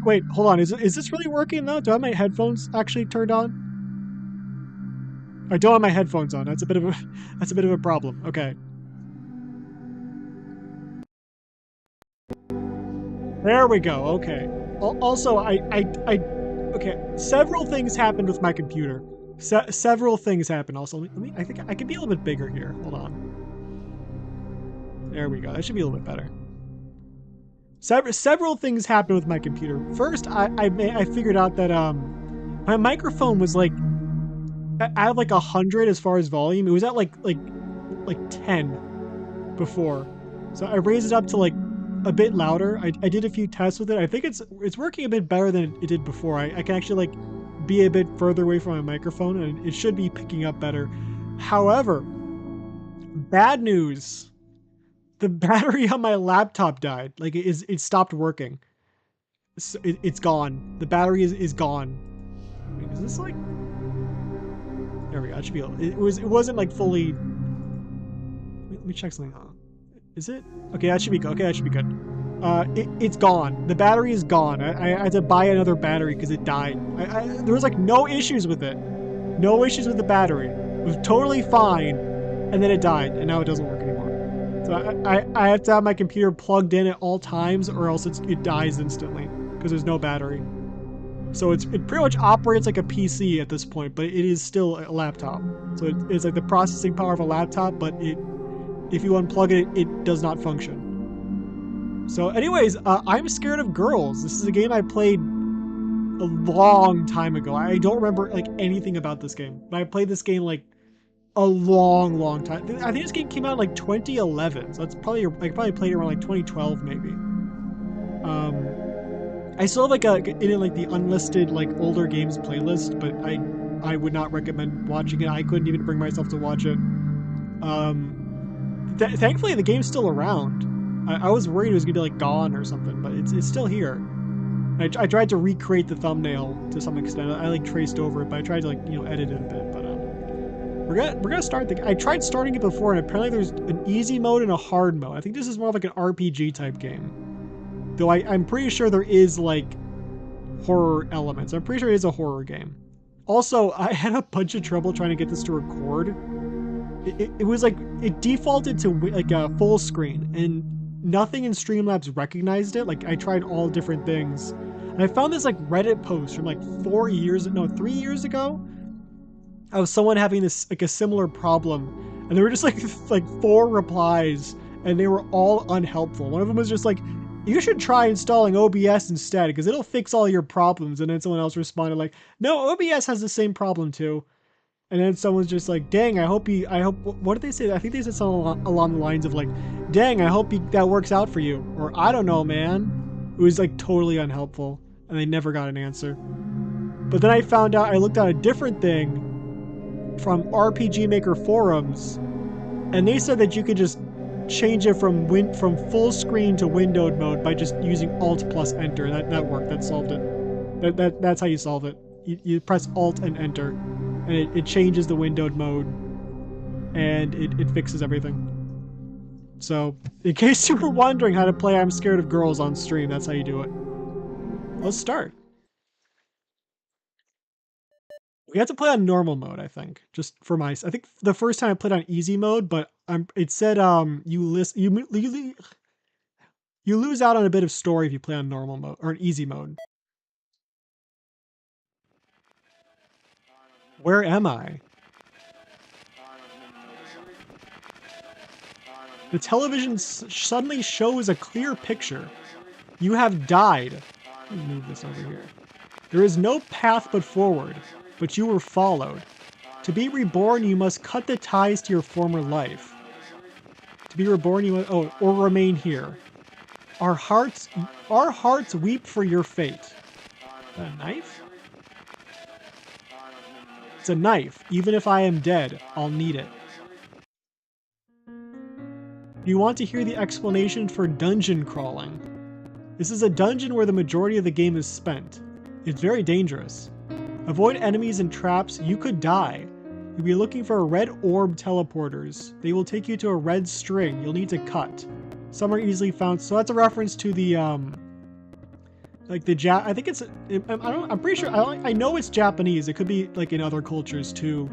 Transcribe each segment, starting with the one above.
Wait, hold on. Is this really working though? Do I have my headphones actually turned on? I don't have my headphones on. That's a bit of a problem. Okay. There we go. Okay. Also, okay. Several things happened with my computer. Several things happened. Also, I think I can be a little bit bigger here. Hold on. There we go. That should be a little bit better. Several things happened with my computer. First, I figured out that my microphone was like at like 100 as far as volume. It was at like 10 before, so I raised it up to like a bit louder. I did a few tests with it. I think it's working a bit better than it did before. I can actually like be a bit further away from my microphone, and it should be picking up better. However, bad news. The battery on my laptop died. Like it stopped working. It's gone. The battery is gone. Wait, is this like? There we go. It should be. It wasn't like fully. Let me check something. Is it? Okay, that should be good. Okay, that should be good. It's gone. The battery is gone. I had to buy another battery because it died. There was like no issues with it. No issues with the battery. It was totally fine, and then it died, and now it doesn't work anymore. So I have to have my computer plugged in at all times, or else it dies instantly because there's no battery. So it pretty much operates like a PC at this point, but it is still a laptop. So it's like the processing power of a laptop, but if you unplug it, it does not function. So anyways, I'm Scared of Girls. This is a game I played a long time ago. I don't remember like anything about this game, but I played this game like a long time. I think this game came out in like 2011, so that's probably I probably played it around like 2012 maybe. I still have it in like the unlisted like older games playlist, but I would not recommend watching it. I couldn't even bring myself to watch it. Thankfully the game's still around. I was worried it was gonna be like gone or something, but it's still here. I tried to recreate the thumbnail to some extent. I like traced over it, but I tried to like edit it a bit, but we're gonna start I tried starting it before, and apparently there's an easy mode and a hard mode. I think this is more of like an RPG type game. Though I'm pretty sure there is like horror elements. I'm pretty sure it is a horror game. Also, I had a bunch of trouble trying to get this to record. It was like, it defaulted to like a full screen, and nothing in Streamlabs recognized it. Like I tried all different things. And I found this like Reddit post from like 3 years ago, of someone having this like a similar problem, and there were just like 4 replies, and they were all unhelpful. One of them was just like, you should try installing OBS instead because it'll fix all your problems. And then someone else responded like, no, OBS has the same problem too. And then someone's just like, dang, I hope what did they say? I think they said something along the lines of like, dang, I hope that works out for you, or I don't know, man. It was like totally unhelpful, and they never got an answer. But then I found out, I looked at a different thing from RPG Maker forums, and they said that you could just change it from full screen to windowed mode by just using Alt plus Enter. That worked. That solved it. That's how you solve it. You press Alt and Enter, and it changes the windowed mode, and it fixes everything. So, in case you were wondering how to play I'm Scared of Girls on stream, that's how you do it. Let's start. We have to play on normal mode, I think, just for I think the first time I played on easy mode, but it said you lose out on a bit of story if you play on normal mode or an easy mode. Where am I? The television suddenly shows a clear picture. You have died. Let me move this over here. There is no path but forward, but you were followed. To be reborn, you must cut the ties to your former life. To be reborn, you must, or remain here. Our hearts weep for your fate. A knife? It's a knife. Even if I am dead, I'll need it. You want to hear the explanation for dungeon crawling. This is a dungeon where the majority of the game is spent. It's very dangerous. Avoid enemies and traps. You could die. You'll be looking for red orb teleporters. They will take you to a red string you'll need to cut. Some are easily found. So that's a reference to the like I think it's, I'm pretty sure, I know it's Japanese. It could be like in other cultures too.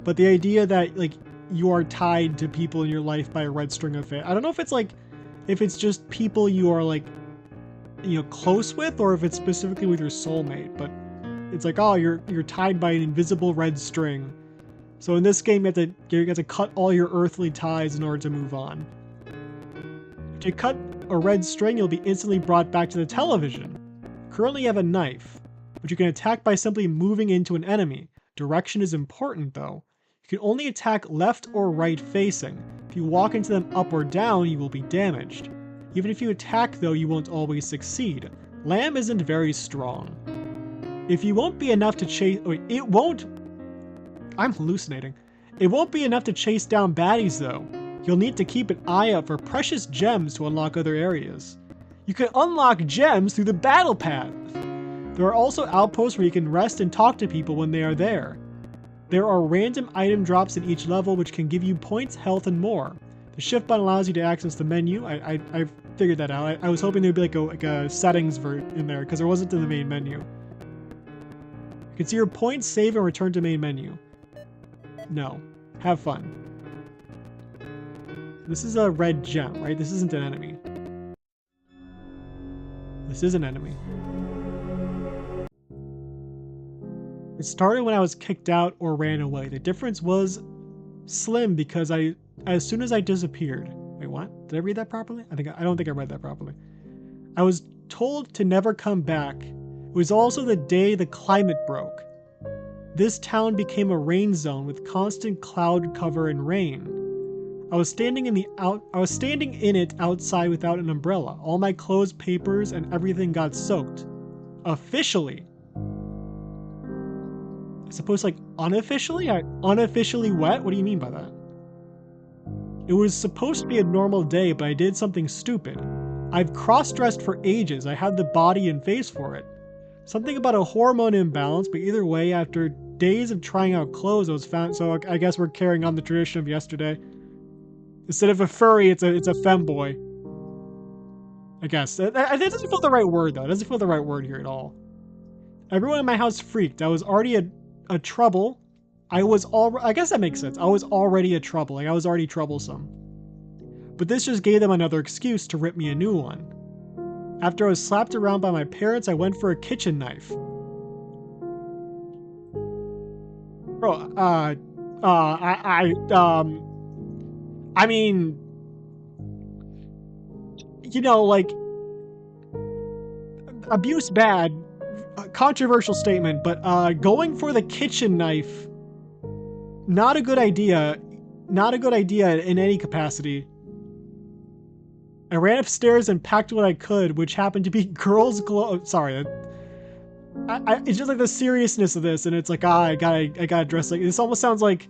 But the idea that like you are tied to people in your life by a red string of fate. I don't know if it's like, if it's just people you are like, you know, close with, or if it's specifically with your soulmate. But it's like, oh, you're tied by an invisible red string. So in this game, you have to cut all your earthly ties in order to move on. If you cut a red string, you'll be instantly brought back to the television. Currently, you have a knife, which you can attack by simply moving into an enemy. Direction is important, though. You can only attack left or right facing. If you walk into them up or down, you will be damaged. Even if you attack, though, you won't always succeed. Lamb isn't very strong. If you won't be enough to chase... Wait, it won't... I'm hallucinating. It won't be enough to chase down baddies, though. You'll need to keep an eye out for precious gems to unlock other areas. You can unlock gems through the battle path. There are also outposts where you can rest and talk to people when they are there. There are random item drops in each level which can give you points, health, and more. The shift button allows you to access the menu. I figured that out. I was hoping there'd be like a settings in there because there wasn't in the main menu. You can see your points, save, and return to main menu. No. Have fun. This is a red gem, right? This isn't an enemy. This is an enemy. It started when I was kicked out or ran away. The difference was slim because as soon as I disappeared. Wait, what? Did I read that properly? I don't think I read that properly. I was told to never come back. It was also the day the climate broke. This town became a rain zone with constant cloud cover and rain. I was standing in it outside without an umbrella. All my clothes, papers, and everything got soaked. Officially. I suppose like unofficially? Unofficially wet? What do you mean by that? It was supposed to be a normal day, but I did something stupid. I've cross-dressed for ages. I had the body and face for it. Something about a hormone imbalance, but either way, after days of trying out clothes, I was found. So I guess we're carrying on the tradition of yesterday. Instead of a furry, it's a femboy. I guess. That doesn't feel the right word, though. It doesn't feel the right word here at all. Everyone in my house freaked. I was already a trouble. I guess that makes sense. I was already a trouble. Like, I was already troublesome. But this just gave them another excuse to rip me a new one. After I was slapped around by my parents, I went for a kitchen knife. Bro, I mean, you know, like, abuse bad, controversial statement, but going for the kitchen knife, not a good idea. Not a good idea in any capacity. I ran upstairs and packed what I could, which happened to be girls' clothes. Sorry, it's just like the seriousness of this, and it's like, I gotta dress like this. Almost sounds like,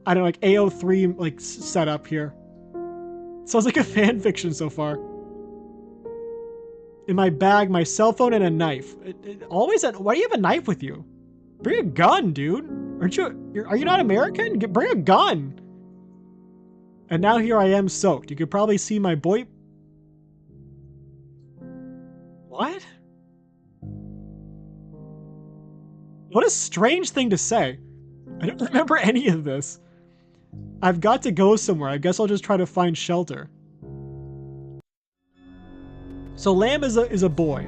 I don't know, like AO3 like setup here. Sounds like a fan fiction so far. In my bag, my cell phone and a knife. Why do you have a knife with you? Bring a gun, dude. Are you not American? Bring a gun. And now here I am soaked. You could probably see my boy. What? What a strange thing to say. I don't remember any of this. I've got to go somewhere. I guess I'll just try to find shelter. So Lamb is a boy.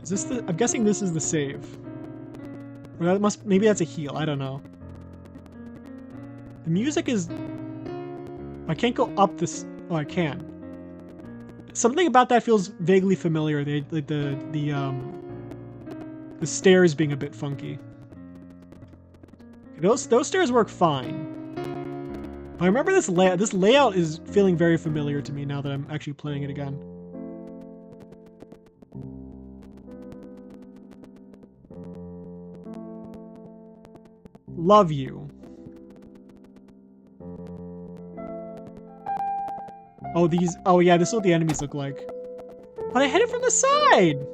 Is this the... I'm guessing this is the save. Or that must... Maybe that's a heal. I don't know. The music is... I can't go up this... Oh, I can. Something about that feels vaguely familiar. The stairs being a bit funky. Those stairs work fine. But I remember this layout. This layout is feeling very familiar to me now that I'm actually playing it again. Love you. Oh, these... Oh, yeah, this is what the enemies look like. But I hit it from the side!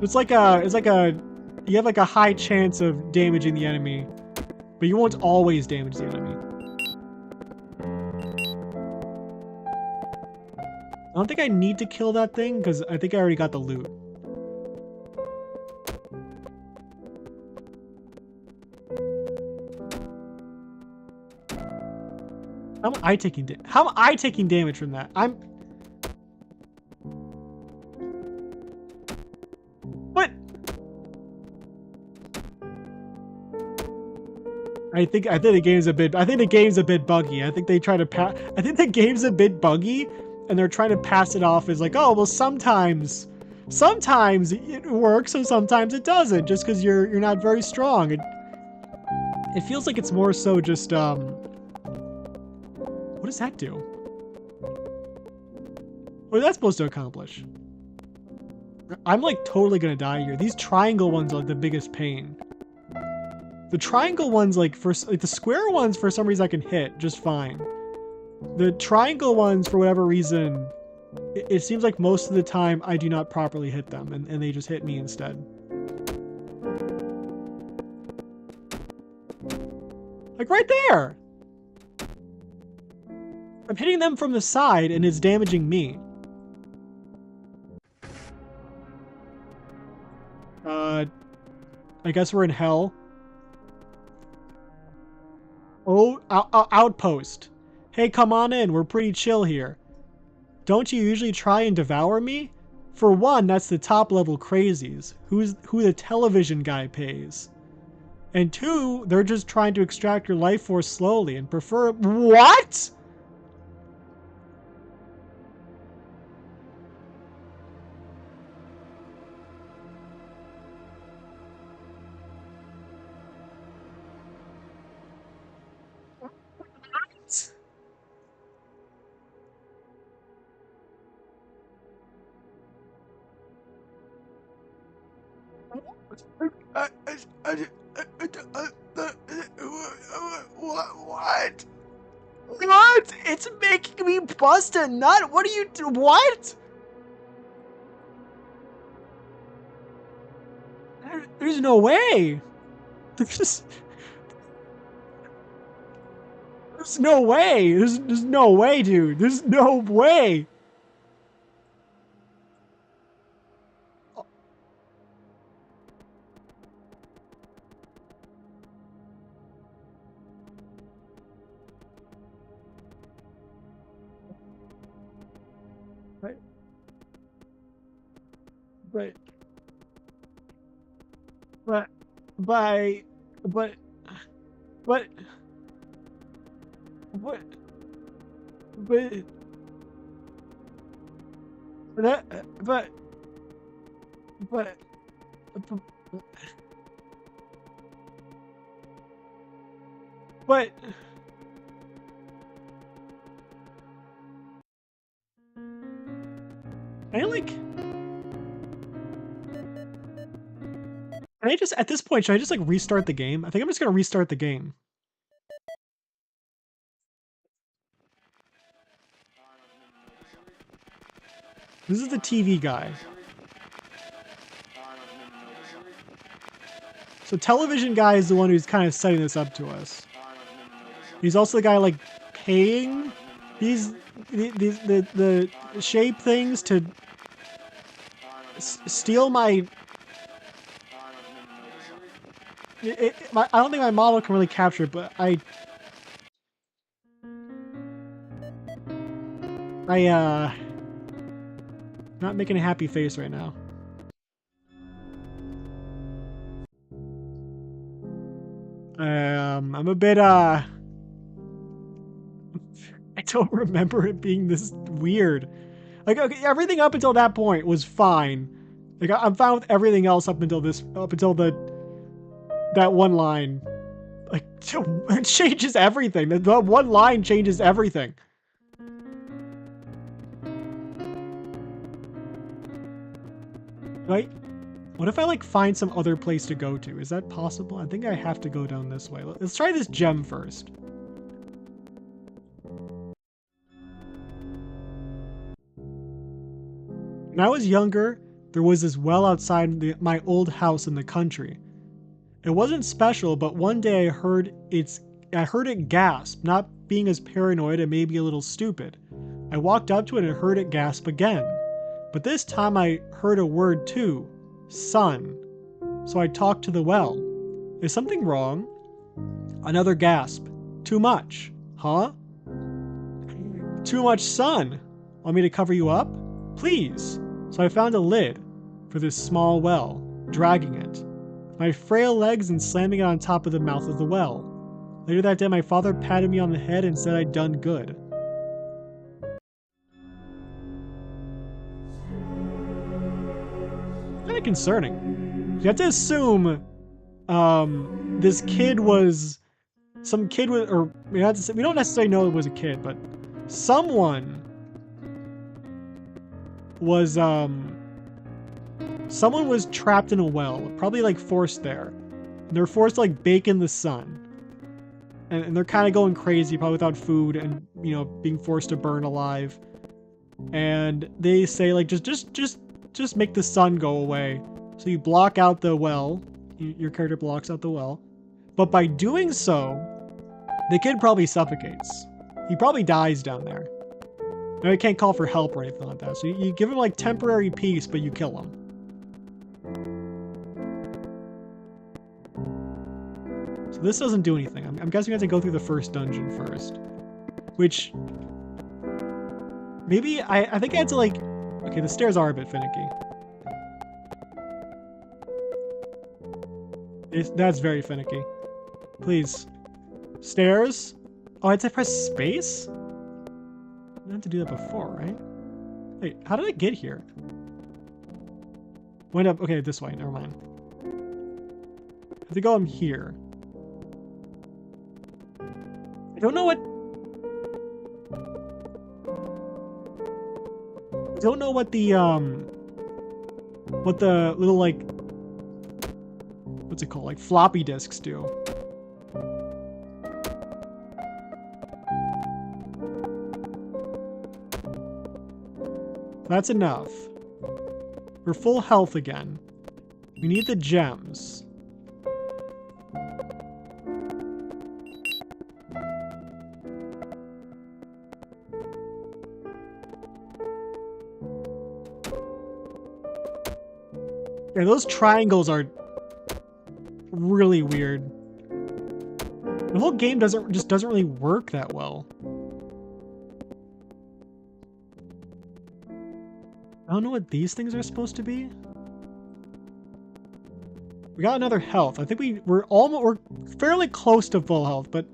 It's like a... You have like a high chance of damaging the enemy But you won't always damage the enemy. I don't think I need to kill that thing, because I think I already got the loot. How am I taking damage from that? What? I think the game's a bit buggy. I think they try to I think the game's a bit buggy, and they're trying to pass it off as like, oh well, sometimes it works and sometimes it doesn't, just because you're not very strong. It feels like it's more so just what does that do? What is that supposed to accomplish? I'm like totally gonna die here. These triangle ones are like the biggest pain. The triangle ones, like the square ones, for some reason I can hit just fine. The triangle ones, for whatever reason, it seems like most of the time I do not properly hit them, and they just hit me instead. Like right there! I'm hitting them from the side and it's damaging me. I guess we're in hell. Oh, outpost. Hey, come on in. We're pretty chill here. Don't you usually try and devour me? For one, that's the top level crazies, who the television guy pays. And two, they're just trying to extract your life force slowly and prefer— What?! What? What? It's making me bust a nut? What are you do? What? There's no way. There's no way. There's no way, dude. There's no way. But I like. Can I just, at this point, should I just like restart the game? I think I'm just gonna restart the game. This is the TV guy. So television guy is the one who's kind of setting this up to us. He's also the guy like paying these the shape things to steal my. I don't think my model can really capture it, but not making a happy face right now. I'm a bit I don't remember it being this weird. Like, okay, everything up until that point was fine. Like, I'm fine with everything else up until that one line. Like, it changes everything. The one line changes everything. Right? What if I like find some other place to go to? Is that possible? I think I have to go down this way. Let's try this gem first. When I was younger, there was this well outside my old house in the country. It wasn't special, but one day I heard it gasp, not being as paranoid and maybe a little stupid. I walked up to it and heard it gasp again. But this time I heard a word too. Sun. So I talked to the well. Is something wrong? Another gasp. Too much. Huh? Too much sun. Want me to cover you up? Please. So I found a lid for this small well, dragging it. My frail legs and slamming it on top of the mouth of the well. Later that day, my father patted me on the head and said I'd done good. Kind of concerning. You have to assume, this kid was, or we don't necessarily know it was a kid, but someone was trapped in a well, probably like forced there. And they're forced to like bake in the sun. And they're kind of going crazy, probably without food and, you know, being forced to burn alive. And they say like, just make the sun go away. So you block out the well. Your character blocks out the well. But by doing so, the kid probably suffocates. He probably dies down there. Now he can't call for help or anything like that. So you give him like temporary peace, but you kill him. So this doesn't do anything. I'm guessing we have to go through the first dungeon first. Which, maybe, I think I had to like, okay, the stairs are a bit finicky. That's very finicky. Please. Stairs? Oh, I had to press space? I had to do that before, right? Wait, how did I get here? Went up, okay, this way, never mind. I have to go up here. I don't know what the little like, what's it called? Like floppy disks do. That's enough. We're full health again. We need the gems. Yeah, those triangles are really weird. The whole game doesn't really work that well. I don't know what these things are supposed to be. We got another health. I think we're fairly close to full health, but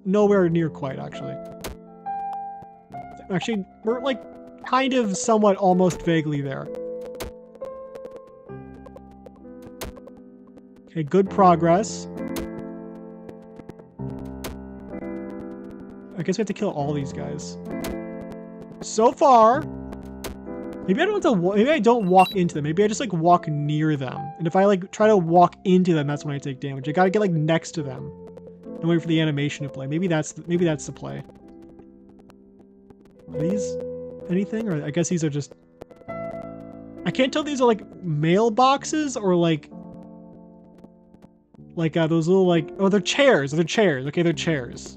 nowhere near quite, actually. Actually, we're like kind of somewhat almost vaguely there. Okay, good progress. I guess we have to kill all these guys. So far, maybe I don't walk into them. Maybe I just like walk near them. And if I like try to walk into them, that's when I take damage. I gotta get like next to them and wait for the animation to play. Maybe that's the play. Are these anything? Or I guess these are just, I can't tell if these are like mailboxes or like those little like, oh, they're chairs. They're chairs. Okay, they're chairs.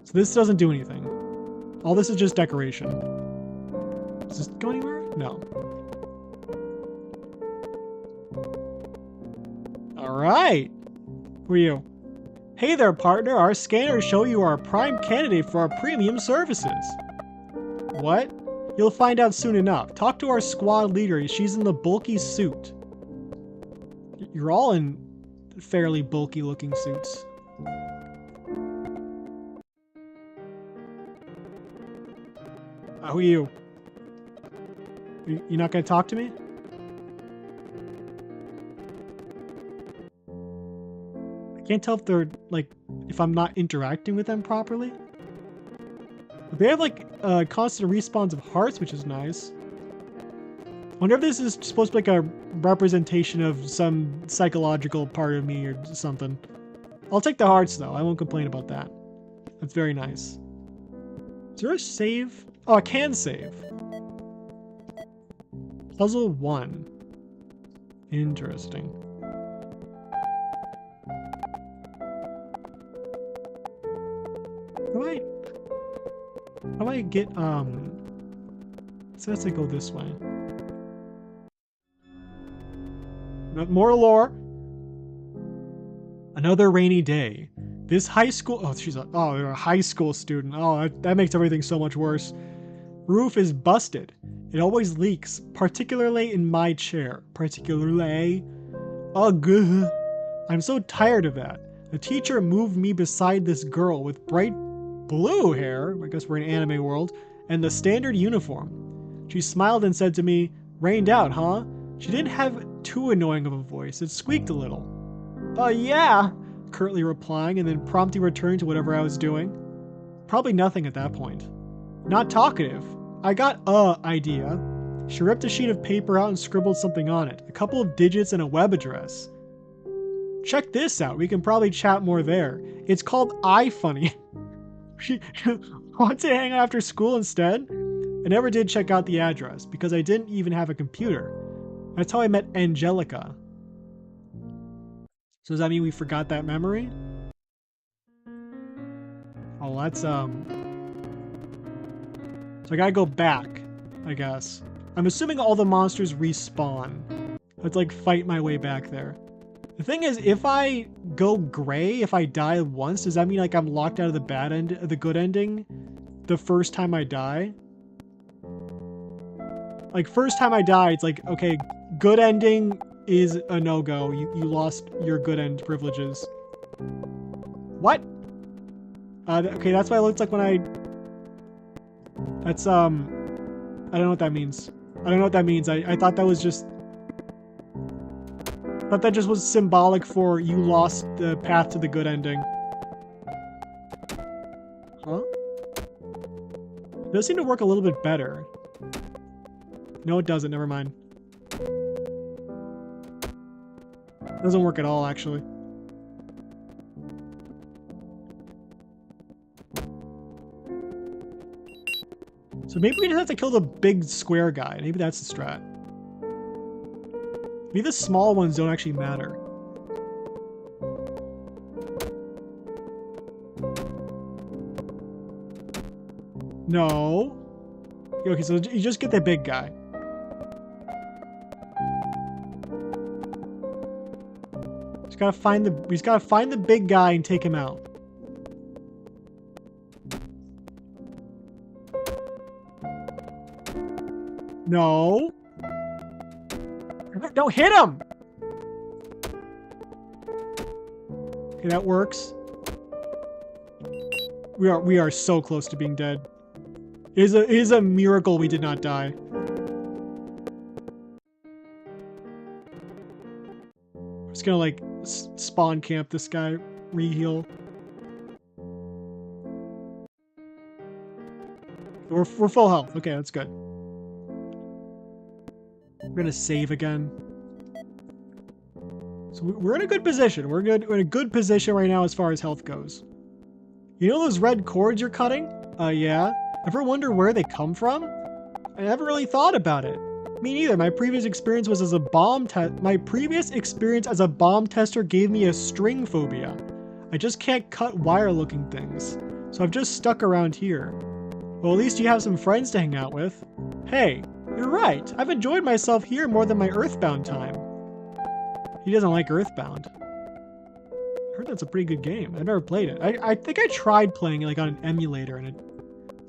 So this doesn't do anything. All this is just decoration. Does this go anywhere? No. Alright. Who are you? Hey there, partner. Our scanners show you are a prime candidate for our premium services. What? You'll find out soon enough. Talk to our squad leader. She's in the bulky suit. You're all in fairly bulky looking suits. Who are you? You're not gonna talk to me? I can't tell if they're like, if I'm not interacting with them properly. But they have like constant respawns of hearts, which is nice. Wonder if this is supposed to be like a representation of some psychological part of me or something. I'll take the hearts though. I won't complain about that. That's very nice. Is there a save? Oh, I can save. Puzzle 1. Interesting. I get, so let's go this way. More lore. Another rainy day. This high school, you're a high school student. Oh, that makes everything so much worse. Roof is busted. It always leaks, particularly in my chair. Particularly. Ugh. I'm so tired of that. The teacher moved me beside this girl with bright blue hair, I guess we're in anime world, and the standard uniform. She smiled and said to me, "Rained out, huh?" She didn't have too annoying of a voice. It squeaked a little. Yeah, curtly replying, and then promptly returned to whatever I was doing. Probably nothing at that point. Not talkative. I got a idea. She ripped a sheet of paper out and scribbled something on it. A couple of digits and a web address. Check this out. We can probably chat more there. It's called iFunny. She wants to hang out after school instead? I never did check out the address because I didn't even have a computer. That's how I met Angelica. So does that mean we forgot that memory? Oh, that's, So I gotta go back, I guess. I'm assuming all the monsters respawn. Let's, like, fight my way back there. The thing is, if I go gray, if I die once, does that mean, like, I'm locked out of the bad end, the good ending the first time I die? Like, first time I die, it's like, okay, good ending is a no-go. You lost your good end privileges. What? Okay, that's what it looks like when I... That's, I don't know what that means. I don't know what that means. I thought that was just... I thought that just was symbolic for you lost the path to the good ending. Huh? It does seem to work a little bit better. No, it doesn't. Never mind. It doesn't work at all, actually. So maybe we just have to kill the big square guy. Maybe that's the strat. Maybe the small ones don't actually matter. No. Okay, so you just get the big guy. We just gotta find the big guy and take him out. No. Don't hit him! Okay, that works. We are so close to being dead. It is a miracle we did not die. I'm just gonna, like, spawn camp this guy, re-heal. We're full health. Okay, that's good. We're gonna save again. So we're in a good position. We're in a good position right now as far as health goes. You know those red cords you're cutting? Yeah. Ever wonder where they come from? I never really thought about it. Me neither. My previous experience as a bomb tester gave me a string phobia. I just can't cut wire-looking things. So I've just stuck around here. Well, at least you have some friends to hang out with. Hey, you're right. I've enjoyed myself here more than my Earthbound time. He doesn't like Earthbound. I heard that's a pretty good game. I've never played it. I think I tried playing it, like, on an emulator, and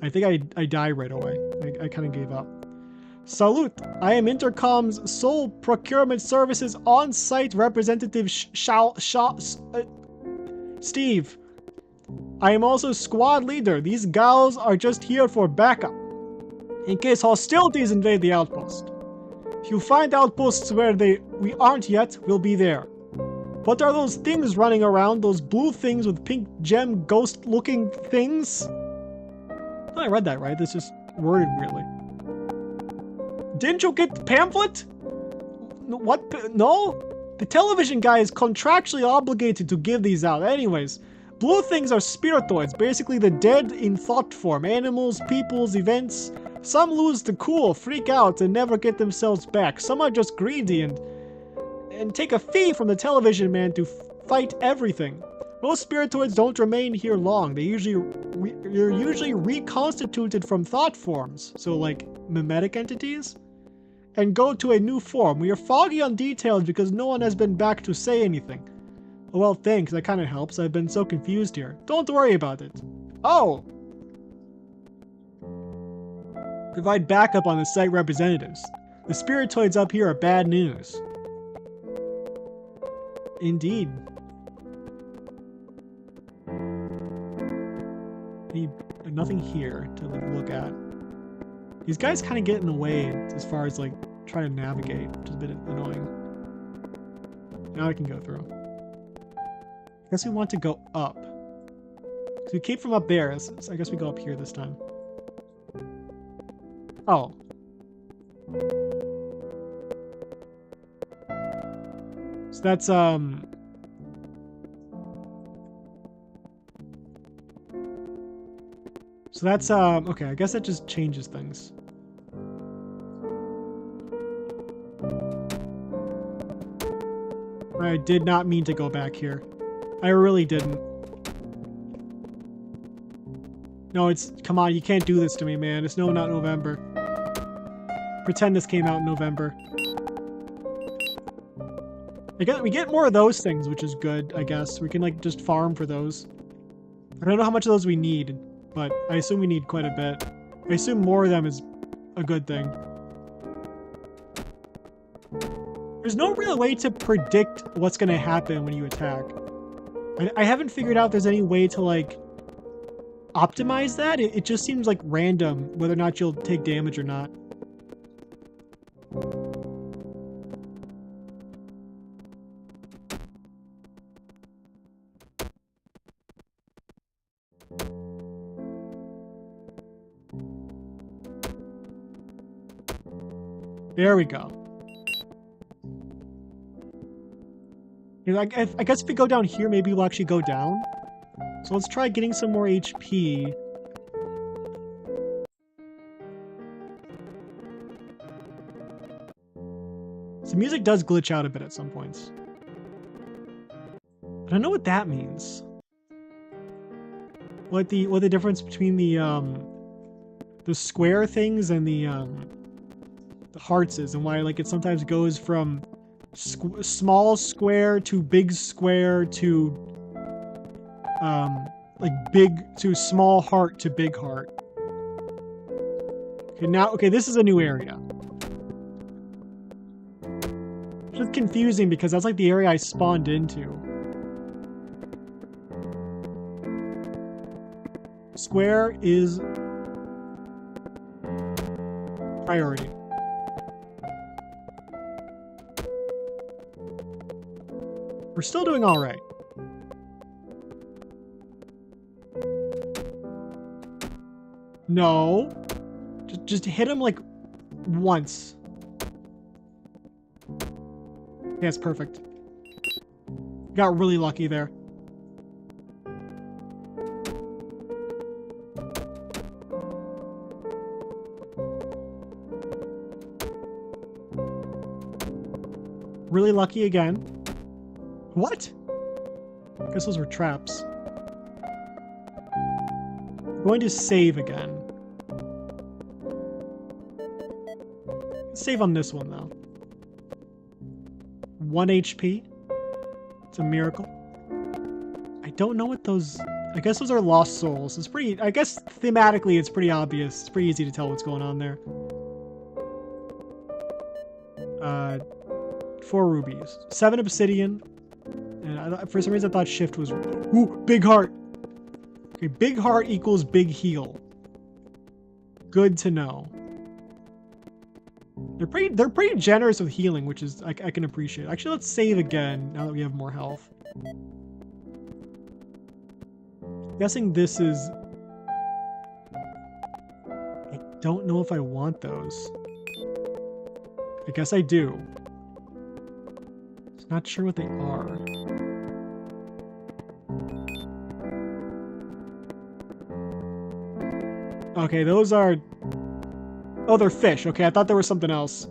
I think I died right away. I kind of gave up. Salute! I am Intercom's sole procurement services on-site representative Steve. I am also squad leader. These gals are just here for backup, in case hostilities invade the outpost. If you find outposts where we aren't yet, we'll be there. What are those things running around? Those blue things with pink gem ghost-looking things? I read that right. That's just worded weirdly. Didn't you get the pamphlet? What? No? The television guy is contractually obligated to give these out. Anyways, blue things are spiritoids, basically the dead in thought form. Animals, peoples, events. Some lose the cool, freak out, and never get themselves back. Some are just greedy and take a fee from the television man to fight everything. Most spiritoids don't remain here long. They're usually reconstituted from thought forms, so like mimetic entities, and go to a new form. We are foggy on details because no one has been back to say anything. Oh, well, thanks. That kind of helps. I've been so confused here. Don't worry about it. Oh! Provide backup on the site representatives. The spiritoids up here are bad news. Indeed. Nothing here to like, look at. These guys kind of get in the way as far as like trying to navigate, which is a bit annoying. Now I can go through. I guess we want to go up. So we came from up there, so I guess we go up here this time. Oh. So that's, okay, I guess that just changes things. I did not mean to go back here. I really didn't. No, come on, you can't do this to me, man. It's not November. Pretend this came out in November. We get more of those things, which is good, I guess. We can, like, just farm for those. I don't know how much of those we need, but I assume we need quite a bit. I assume more of them is a good thing. There's no real way to predict what's going to happen when you attack. I haven't figured out if there's any way to, like, optimize that. It just seems, like, random whether or not you'll take damage or not. There we go. I guess if we go down here, maybe we'll actually go down. So let's try getting some more HP. So music does glitch out a bit at some points. I don't know what that means. What the difference between the square things and the hearts is, and why like it sometimes goes from small square to big square to like big to small heart to big heart. Okay, this is a new area. It's just confusing because that's like the area I spawned into. Square is priority. We're still doing all right. No. Just hit him like once. Yeah, it's perfect. Got really lucky there. Really lucky again. What? I guess those were traps. I'm going to save again. Save on this one, though. 1 HP. It's a miracle. I don't know what those... I guess those are lost souls. It's pretty... I guess thematically it's pretty obvious. It's pretty easy to tell what's going on there. 4 rubies. 7 obsidian. And for some reason I thought shift was... Ooh, big heart! Okay, big heart equals big heal. Good to know. They're pretty generous with healing, which is I can appreciate. Actually, let's save again now that we have more health. Guessing this is... I don't know if I want those. I guess I do. Just not sure what they are. Okay, those are... Oh, they're fish. Okay, I thought there was something else.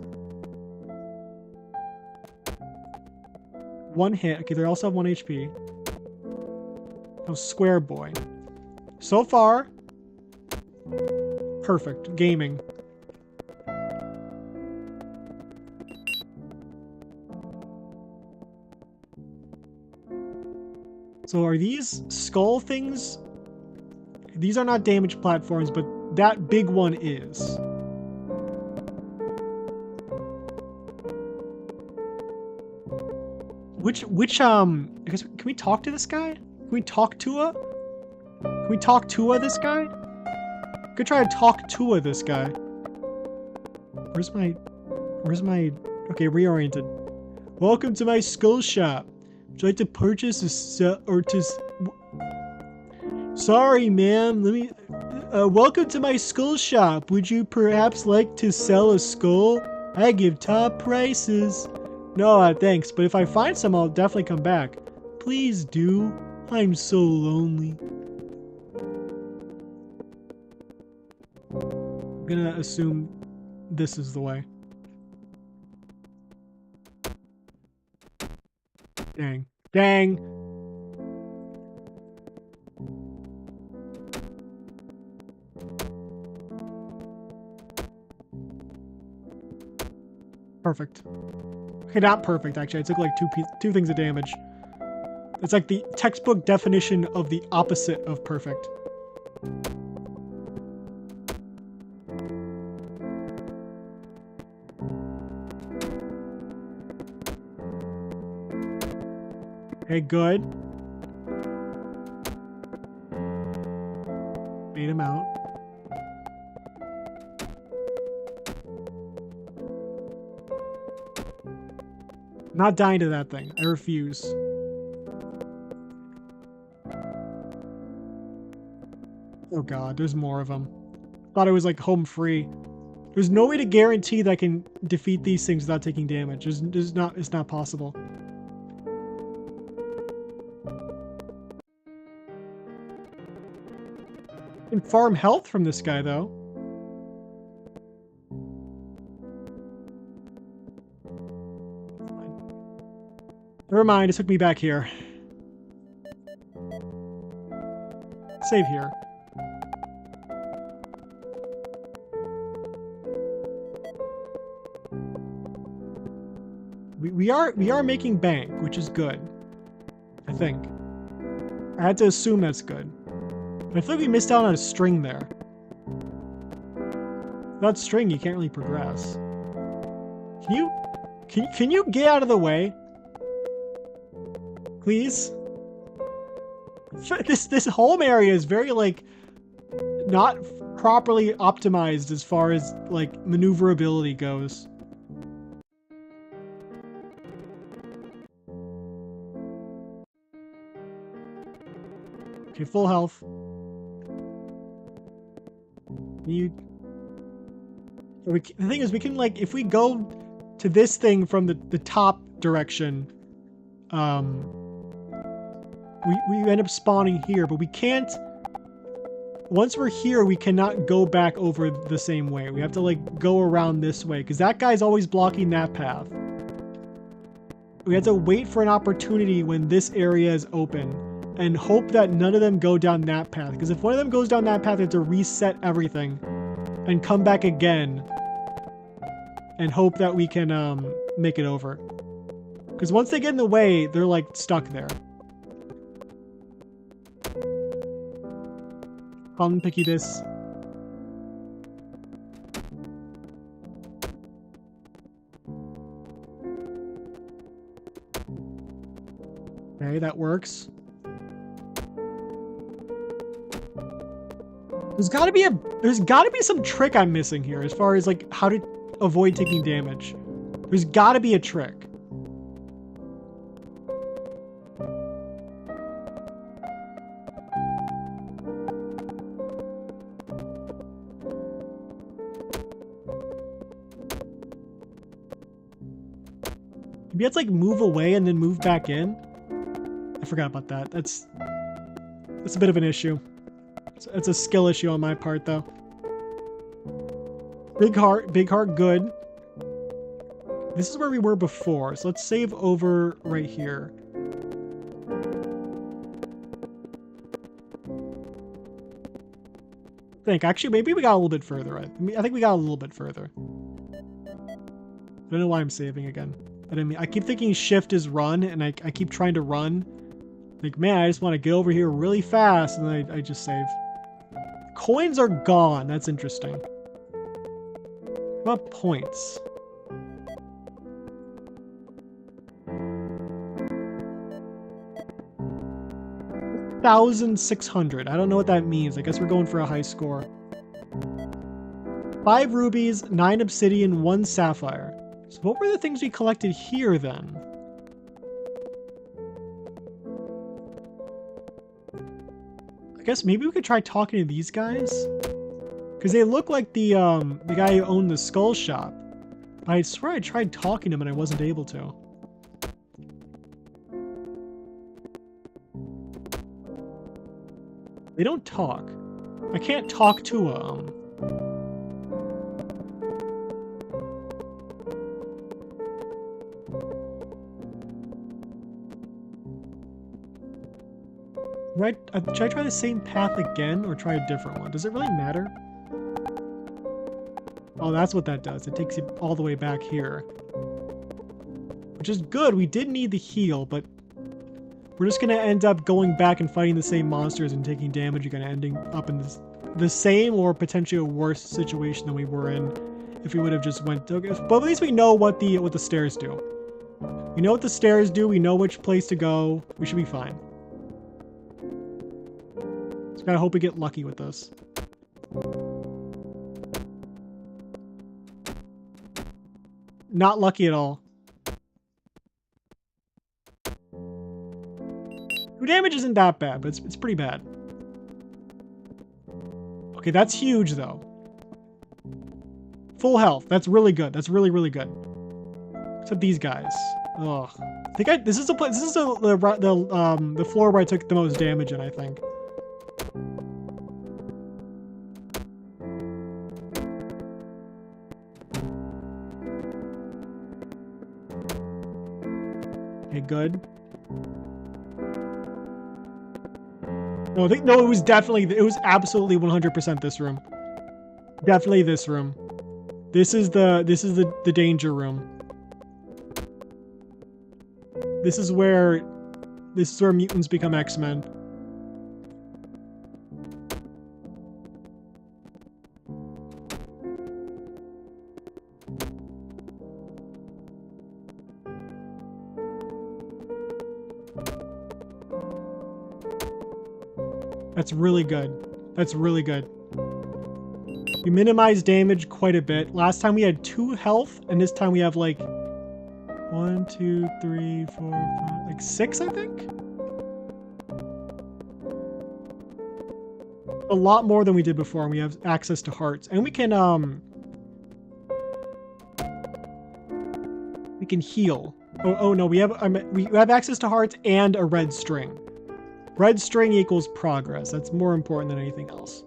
1 hit. Okay, they also have 1 HP. Oh, Square Boy. So far, perfect. Gaming. So are these skull things? These are not damaged platforms, but that big one is. I guess, can we talk to this guy? Can we talk to her? Can we talk to this guy? Could try to talk to this guy. Where's my, okay, reoriented. Welcome to my skull shop. Would you like to purchase a set or to, sorry ma'am, let me, welcome to my skull shop. Would you perhaps like to sell a skull? I give top prices. No, thanks, but if I find some, I'll definitely come back. Please do. I'm so lonely. I'm gonna assume this is the way. Dang. Dang! Perfect. Okay, not perfect, actually. I took like two things of damage. It's like the textbook definition of the opposite of perfect. Okay, good. Made him out. I'm not dying to that thing. I refuse. Oh god, there's more of them. Thought it was like home free. There's no way to guarantee that I can defeat these things without taking damage. It's not possible. I can farm health from this guy though. Never mind, it took me back here. Save here. We are making bank, which is good. I think. I had to assume that's good. But I feel like we missed out on a string there. Without string, you can't really progress. Can you get out of the way? Please? This home area is very, like, not properly optimized as far as, like, maneuverability goes. Okay, full health. The thing is, we can, like, if we go to this thing from the top direction, we end up spawning here, but we can't, once we're here, we cannot go back over the same way. We have to, like, go around this way, because that guy's always blocking that path. We have to wait for an opportunity when this area is open, and hope that none of them go down that path, because if one of them goes down that path, we have to reset everything, and come back again, and hope that we can, make it over. Because once they get in the way, they're, like, stuck there. Come picky this. Okay, that works. There's gotta be some trick I'm missing here as far as, like, how to avoid taking damage. There's gotta be a trick. Maybe it's like move away and then move back in. I forgot about that. That's a bit of an issue. It's a skill issue on my part, though. Big heart, good. This is where we were before, so let's save over right here. think. Actually, maybe we got a little bit further. I think we got a little bit further. I don't know why I'm saving again. I keep thinking shift is run, and I keep trying to run. Like, man, I just want to get over here really fast, and then I just save. Coins are gone. That's interesting. What about points? $1,600. I don't know what that means. I guess we're going for a high score. 5 rubies, 9 obsidian, 1 sapphire. So what were the things we collected here then? I guess maybe we could try talking to these guys? Because they look like the guy who owned the skull shop. But I swear I tried talking to him and I wasn't able to. They don't talk. I can't talk to them. Right? Should I try the same path again or try a different one? Does it really matter? Oh, that's what that does. It takes you all the way back here. Which is good. We did need the heal, but we're just going to end up going back and fighting the same monsters and taking damage again, ending up in the same or potentially a worse situation than we were in if we would have just went... Okay, but at least we know what the stairs do. We know what the stairs do. We know which place to go. We should be fine. Just gotta hope we get lucky with this. Not lucky at all. 2 damage isn't that bad, but it's pretty bad. Okay, that's huge though. Full health. That's really good. That's really, really good. Except these guys. Ugh. I think this is the place. This is the floor where I took the most damage in, I think. Okay, good. No, no, it was absolutely 100% this room. Definitely this room. This is the danger room. This is where mutants become X-Men. That's really good. That's really good. We minimize damage quite a bit. Last time we had 2 health, and this time we have like 1, 2, 3, 4, 5, like 6, I think? A lot more than we did before, and we have access to hearts. And we can heal. Oh no, we have access to hearts and a red string. Red string equals progress. That's more important than anything else.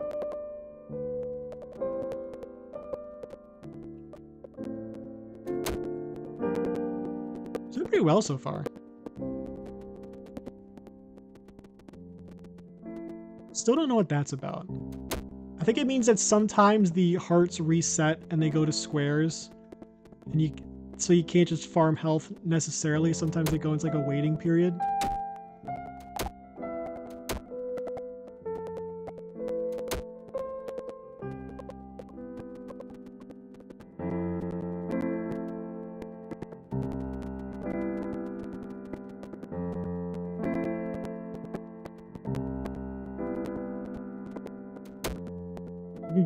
Doing pretty well so far. Still don't know what that's about. I think it means that sometimes the hearts reset and they go to squares. And so you can't just farm health necessarily. Sometimes they go into like a waiting period.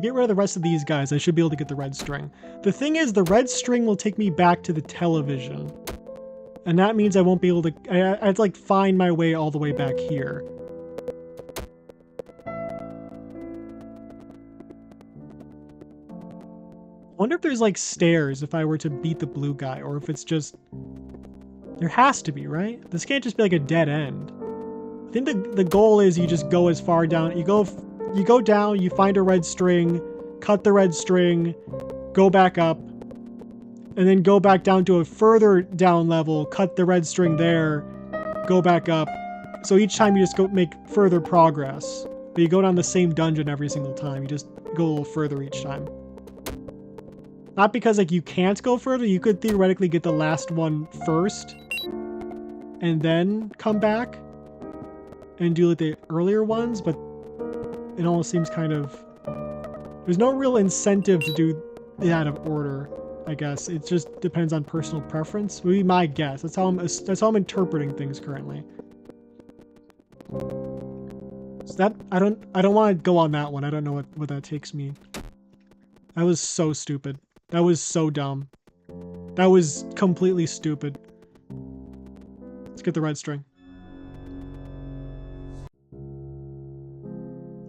Get rid of the rest of these guys, I should be able to get the red string. The thing is, the red string will take me back to the television. And that means I won't be able to... I have to, like, find my way all the way back here. I wonder if there's, like, stairs if I were to beat the blue guy, or if it's just... There has to be, right? This can't just be, like, a dead end. I think the goal is you just go as far down... You go down, you find a red string, cut the red string, go back up, and then go back down to a further down level, cut the red string there, go back up. So each time you just go make further progress. but you go down the same dungeon every single time. You just go a little further each time. Not because like you can't go further. You could theoretically get the last one first and then come back and do like the earlier ones, but it almost seems kind of... There's no real incentive to do it out of order, I guess. It just depends on personal preference. Would be my guess. That's how I'm interpreting things currently. So that I don't want to go on that one. I don't know what that takes me. That was so stupid. That was so dumb. That was completely stupid. Let's get the red string.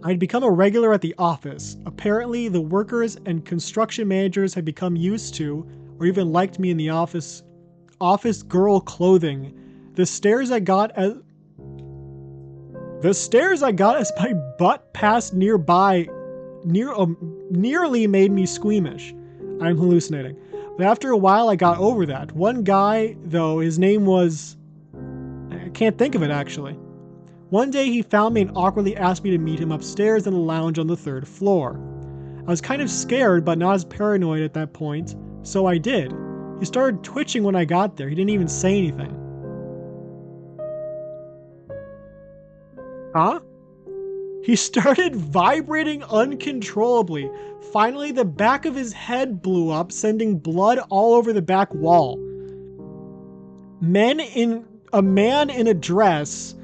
I'd become a regular at the office. Apparently, the workers and construction managers had become used to, or even liked me in the office girl clothing. The stares I got as my butt passed nearly made me squeamish. I'm hallucinating. But after a while, I got over that. One guy, though, his name was... I can't think of it, actually. One day, he found me and awkwardly asked me to meet him upstairs in the lounge on the 3rd floor. I was kind of scared, but not as paranoid at that point, so I did. He started twitching when I got there. He didn't even say anything. Huh? He started vibrating uncontrollably. Finally, the back of his head blew up, sending blood all over the back wall. A man in a dress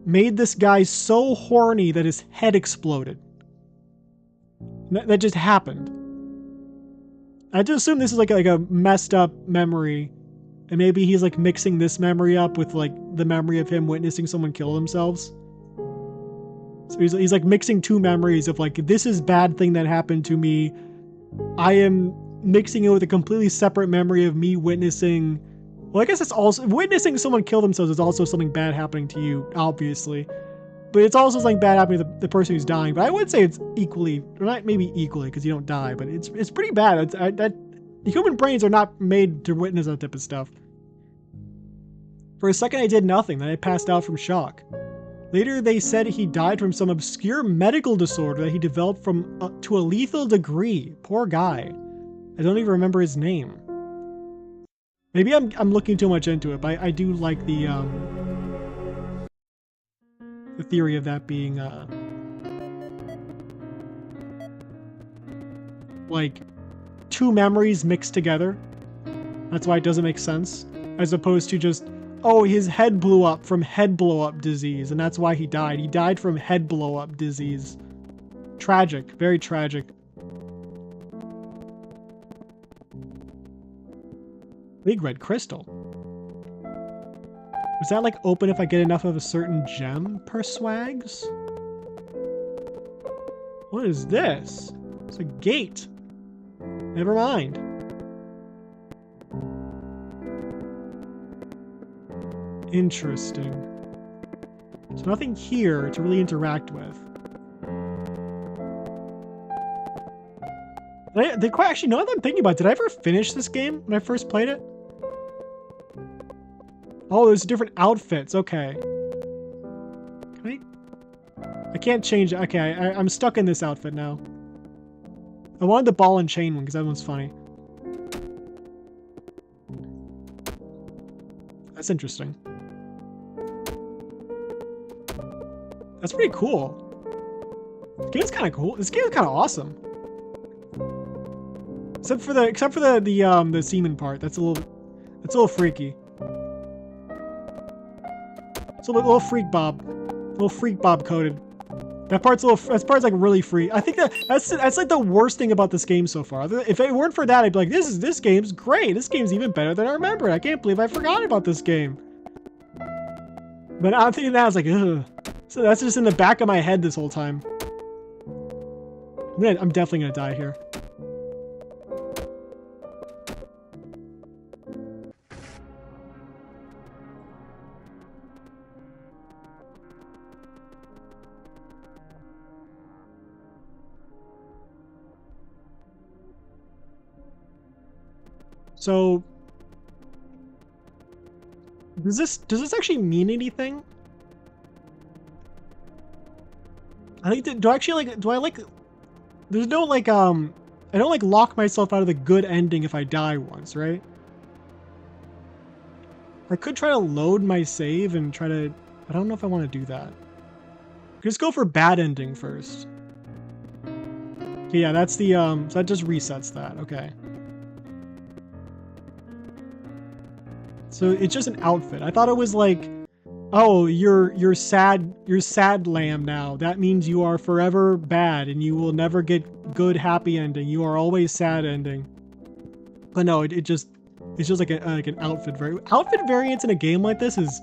made this guy so horny that his head exploded. That just happened. I just assume this is like a messed up memory, and maybe he's like mixing this memory up with like the memory of him witnessing someone kill themselves. So he's like mixing two memories of like, this is bad thing that happened to me. I am mixing it with a completely separate memory of me witnessing... Well, I guess it's also... Witnessing someone kill themselves is also something bad happening to you, obviously. But it's also something bad happening to the person who's dying. But I would say it's equally... Or not maybe equally, because you don't die, but it's pretty bad. Human brains are not made to witness that type of stuff. For a second, I did nothing. Then I passed out from shock. Later, they said he died from some obscure medical disorder that he developed to a lethal degree. Poor guy. I don't even remember his name. Maybe I'm looking too much into it, but I do like the theory of that being like two memories mixed together. That's why it doesn't make sense, as opposed to just, oh, his head blew up from head blow-up disease, and that's why he died. He died from head blow-up disease. Tragic. Very tragic. Big red crystal. Was that like open if I get enough of a certain gem per swags? What is this? It's a gate. Never mind. Interesting. So nothing here to really interact with. Actually, now that I'm thinking about it, did I ever finish this game when I first played it? Oh, there's different outfits. Okay. I can't change it. Okay, I'm stuck in this outfit now. I wanted the ball and chain one because that one's funny. That's interesting. That's pretty cool. This game's kind of cool. This game is kind of awesome. Except for the semen part. That's a little freaky. It's a little freak bob. Little freak bob coded. That part's like really free. I think that's like the worst thing about this game so far. If it weren't for that, I'd be like, this game's great. This game's even better than I remember. I can't believe I forgot about this game. But I'm thinking that I was like, ugh. So that's just in the back of my head this whole time. I'm definitely gonna die here. So, does this actually mean anything? I think, do I actually like, do I like, there's no like, I don't like lock myself out of the good ending if I die once, right? I could try to load my save and try to, I don't know if I want to do that. Just go for bad ending first. Okay, yeah, that's the, so that just resets that, okay. So it's just an outfit. I thought it was like, oh, you're sad lamb now. That means you are forever bad and you will never get good happy ending. You are always sad ending. But no, it's just like an outfit variant. Outfit variants in a game like this is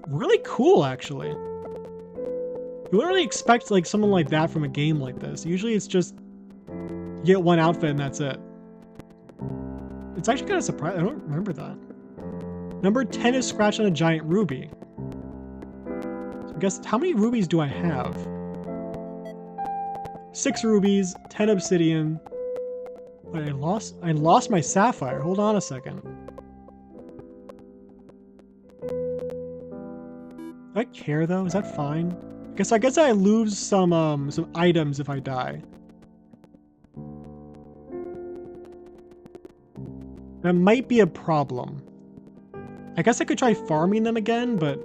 really cool, actually. You wouldn't really expect like someone like that from a game like this. Usually it's just you get one outfit and that's it. It's actually kind of surprising. I don't remember that. Number 10 is scratched on a giant ruby. So I guess, how many rubies do I have? 6 rubies, 10 obsidian. Wait, I lost my sapphire. Hold on a second. Do I care though? Is that fine? I guess I lose some items if I die. That might be a problem. I guess I could try farming them again, but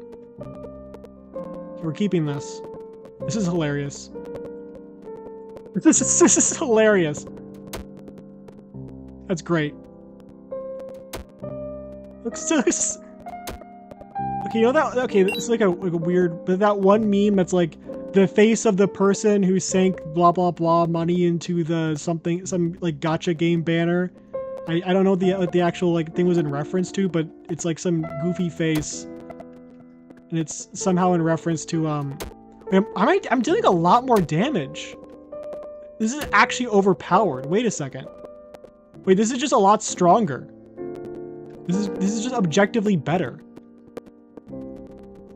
we're keeping this. This is hilarious. This is hilarious. That's great. Looks okay, you know that, okay, this is like a weird, but that one meme that's like the face of the person who sank blah blah blah money into the some like gacha game banner. I don't know what the actual like thing was in reference to, but it's like some goofy face, and it's somehow in reference to I'm dealing a lot more damage. This is actually overpowered. Wait a second. Wait, this is just a lot stronger. This is just objectively better.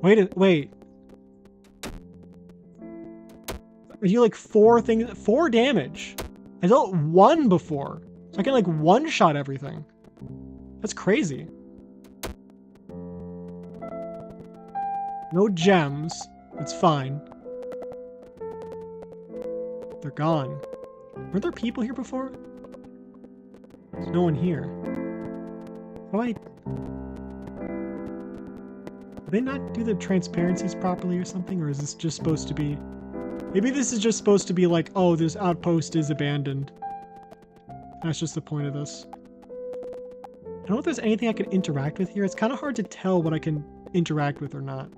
Wait. I do like 4 damage. I dealt 1 before. So I can like one-shot everything. That's crazy. No gems. It's fine. They're gone. Were there people here before? There's no one here. How do I... Did they not do the transparencies properly or something? Or is this just supposed to be... Maybe this is just supposed to be like, oh, this outpost is abandoned. That's just the point of this. I don't know if there's anything I can interact with here. It's kind of hard to tell what I can interact with or not.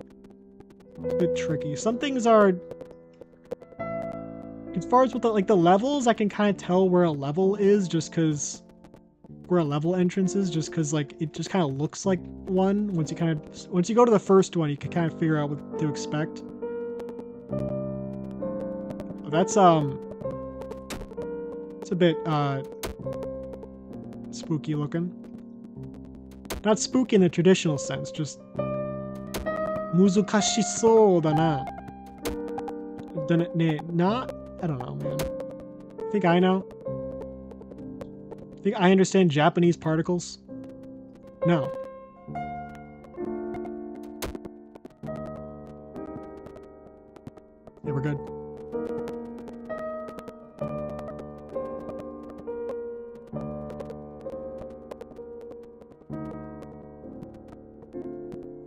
It's a bit tricky. Some things are... As far as with the levels, I can kind of tell where a level is just because... Where a level entrance is, just because like it just kind of looks like one. Once you go to the first one, you can kind of figure out what to expect. That's it's a bit spooky looking. Not spooky in the traditional sense, just muzukashisou da na. Not, I don't know, man. I think I know. Think I understand Japanese particles? No. Yeah, we're good.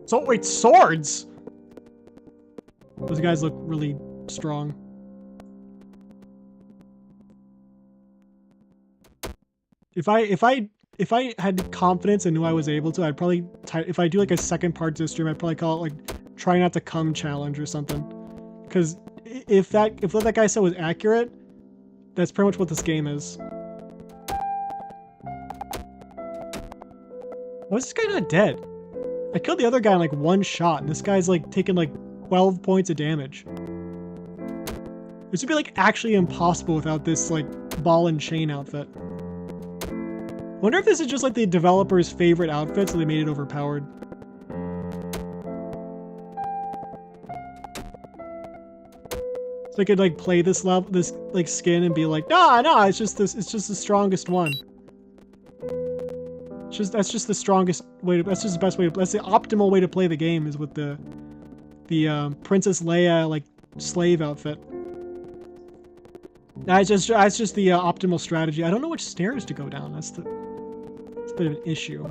So wait, swords? Those guys look really strong. If I had confidence and knew I was able to, I'd probably if I do like a second part to the stream, I'd probably call it like try not to come challenge or something. Because if what that guy said was accurate, that's pretty much what this game is. Why is this guy not dead? I killed the other guy in like 1 shot, and this guy's like taking like 12 points of damage. This would be like actually impossible without this like ball and chain outfit. Wonder if this is just like the developer's favorite outfit, so they made it overpowered. So they could like play this like skin and be like, no, it's just the strongest one. That's just the strongest way to, that's just the best way to, that's the optimal way to play the game, is with the Princess Leia like slave outfit. That's just the optimal strategy. I don't know which stairs to go down. That's a bit of an issue.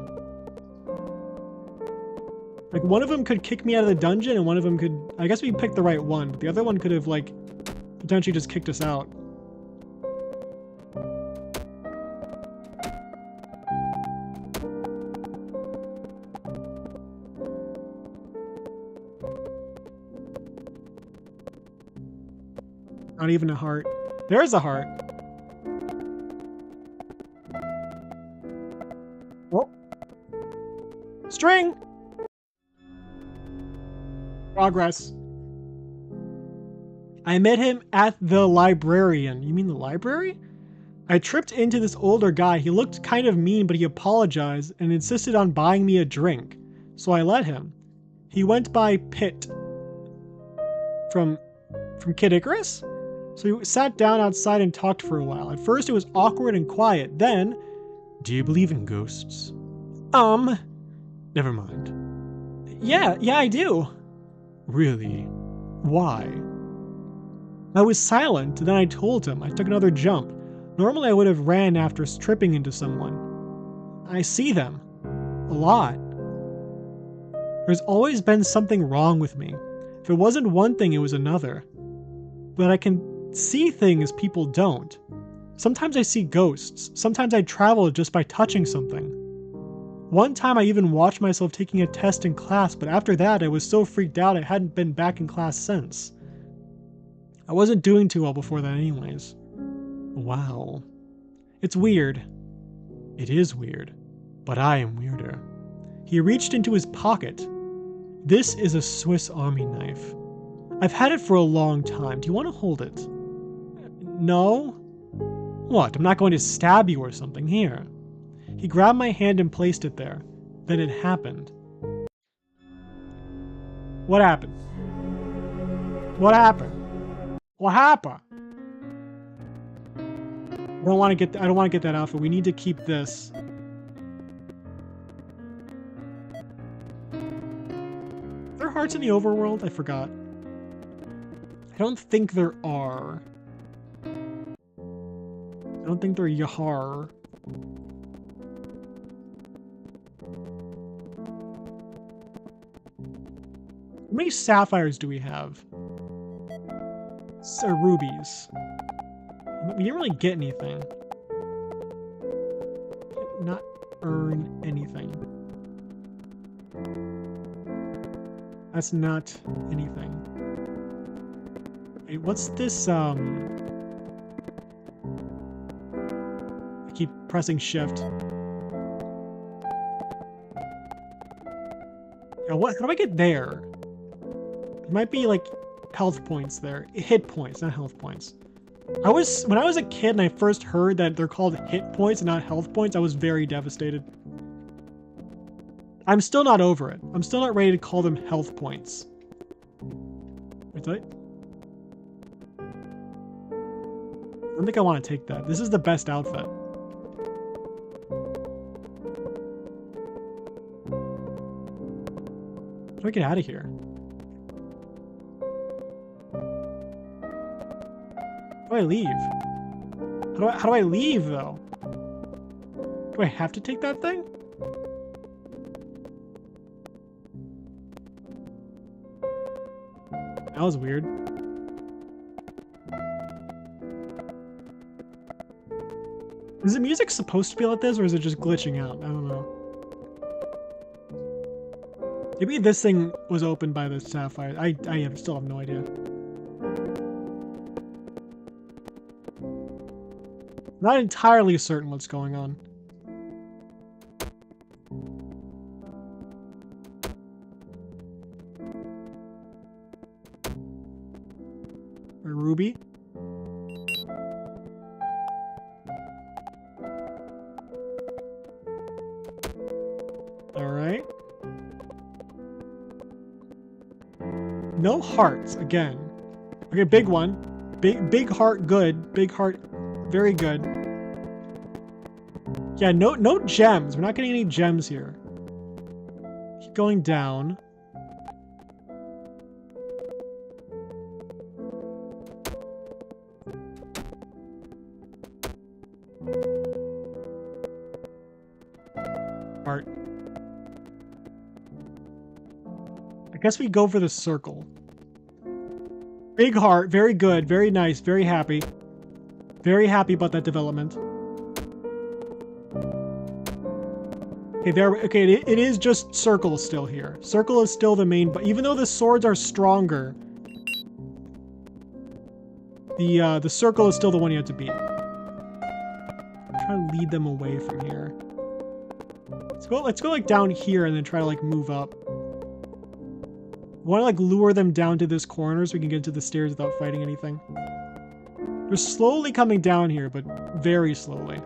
Like, one of them could kick me out of the dungeon, and one of them could... I guess we picked the right one. The other one could have, like, potentially just kicked us out. Not even a heart. There's a heart. Oh. String! Progress. I met him at the librarian. You mean the library? I tripped into this older guy. He looked kind of mean, but he apologized and insisted on buying me a drink. So I let him. He went by Pitt. From Kid Icarus? So we sat down outside and talked for a while. At first it was awkward and quiet. Then, do you believe in ghosts? Never mind. Yeah, I do. Really? Why? I was silent, then I told him. I took another jump. Normally I would have ran after tripping into someone. I see them. A lot. There's always been something wrong with me. If it wasn't one thing, it was another. But I can see things people don't. Sometimes I see ghosts. Sometimes I travel just by touching something. One time I even watched myself taking a test in class, but after that I was so freaked out I hadn't been back in class since. I wasn't doing too well before that anyways. Wow. It's weird. It is weird. But I am weirder. He reached into his pocket. This is a Swiss Army knife. I've had it for a long time. Do you want to hold it? No? What? I'm not going to stab you or something. Here. He grabbed my hand and placed it there. Then it happened. What happened? What happened? What happened? I don't want to get that outfit. We need to keep this. Are there hearts in the overworld? I forgot. I don't think there are. I don't think they're Yahar. How many sapphires do we have? Rubies. We didn't really get anything. Not earn anything. That's not anything. Wait, what's this, I keep pressing shift. Now what? How do I get there? There might be, like, health points there. Hit points, not health points. When I was a kid and I first heard that they're called hit points and not health points, I was very devastated. I'm still not over it. I'm still not ready to call them health points. Wait, I don't think I want to take that. This is the best outfit. How do I get out of here? How do I leave? How do I leave, though? Do I have to take that thing? That was weird. Is the music supposed to be like this, or is it just glitching out? I don't know. Maybe this thing was opened by the sapphire. I still have no idea. Not entirely certain what's going on. A ruby? Alright. No hearts, again. Okay, big one. Big heart, good. Big heart, very good. Yeah, no gems. We're not getting any gems here. Keep going down. guess we go for the circle. Big heart, very good, very nice, very happy. Very happy about that development. Okay, okay, it is just circle still here. Circle is still the main, but even though the swords are stronger, the circle is still the one you have to beat. Try to lead them away from here. Let's go like down here and then try to like move up. Want to like lure them down to this corner so we can get to the stairs without fighting anything. They're slowly coming down here, but very slowly.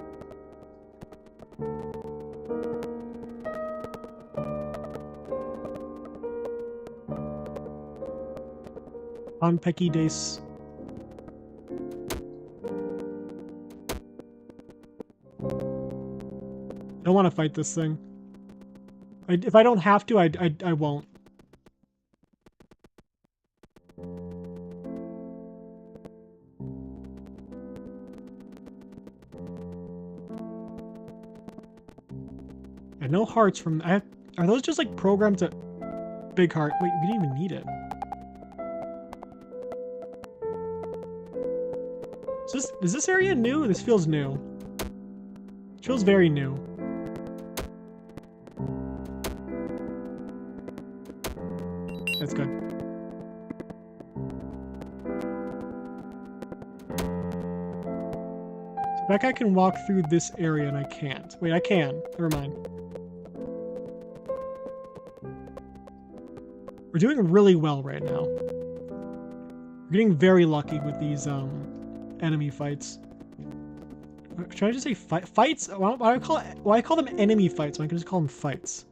On Pecky Days. I don't want to fight this thing. If I don't have to, I won't. And no hearts from... are those just like programmed to... Big heart. Wait, we didn't even need it. Is this area new? This feels new. It feels very new. That's good. So that guy can walk through this area and I can't. Wait, I can. Never mind. We're doing really well right now. We're getting very lucky with these enemy fights. Should I just say fights? Why do I call them enemy fights? I can just call them fights.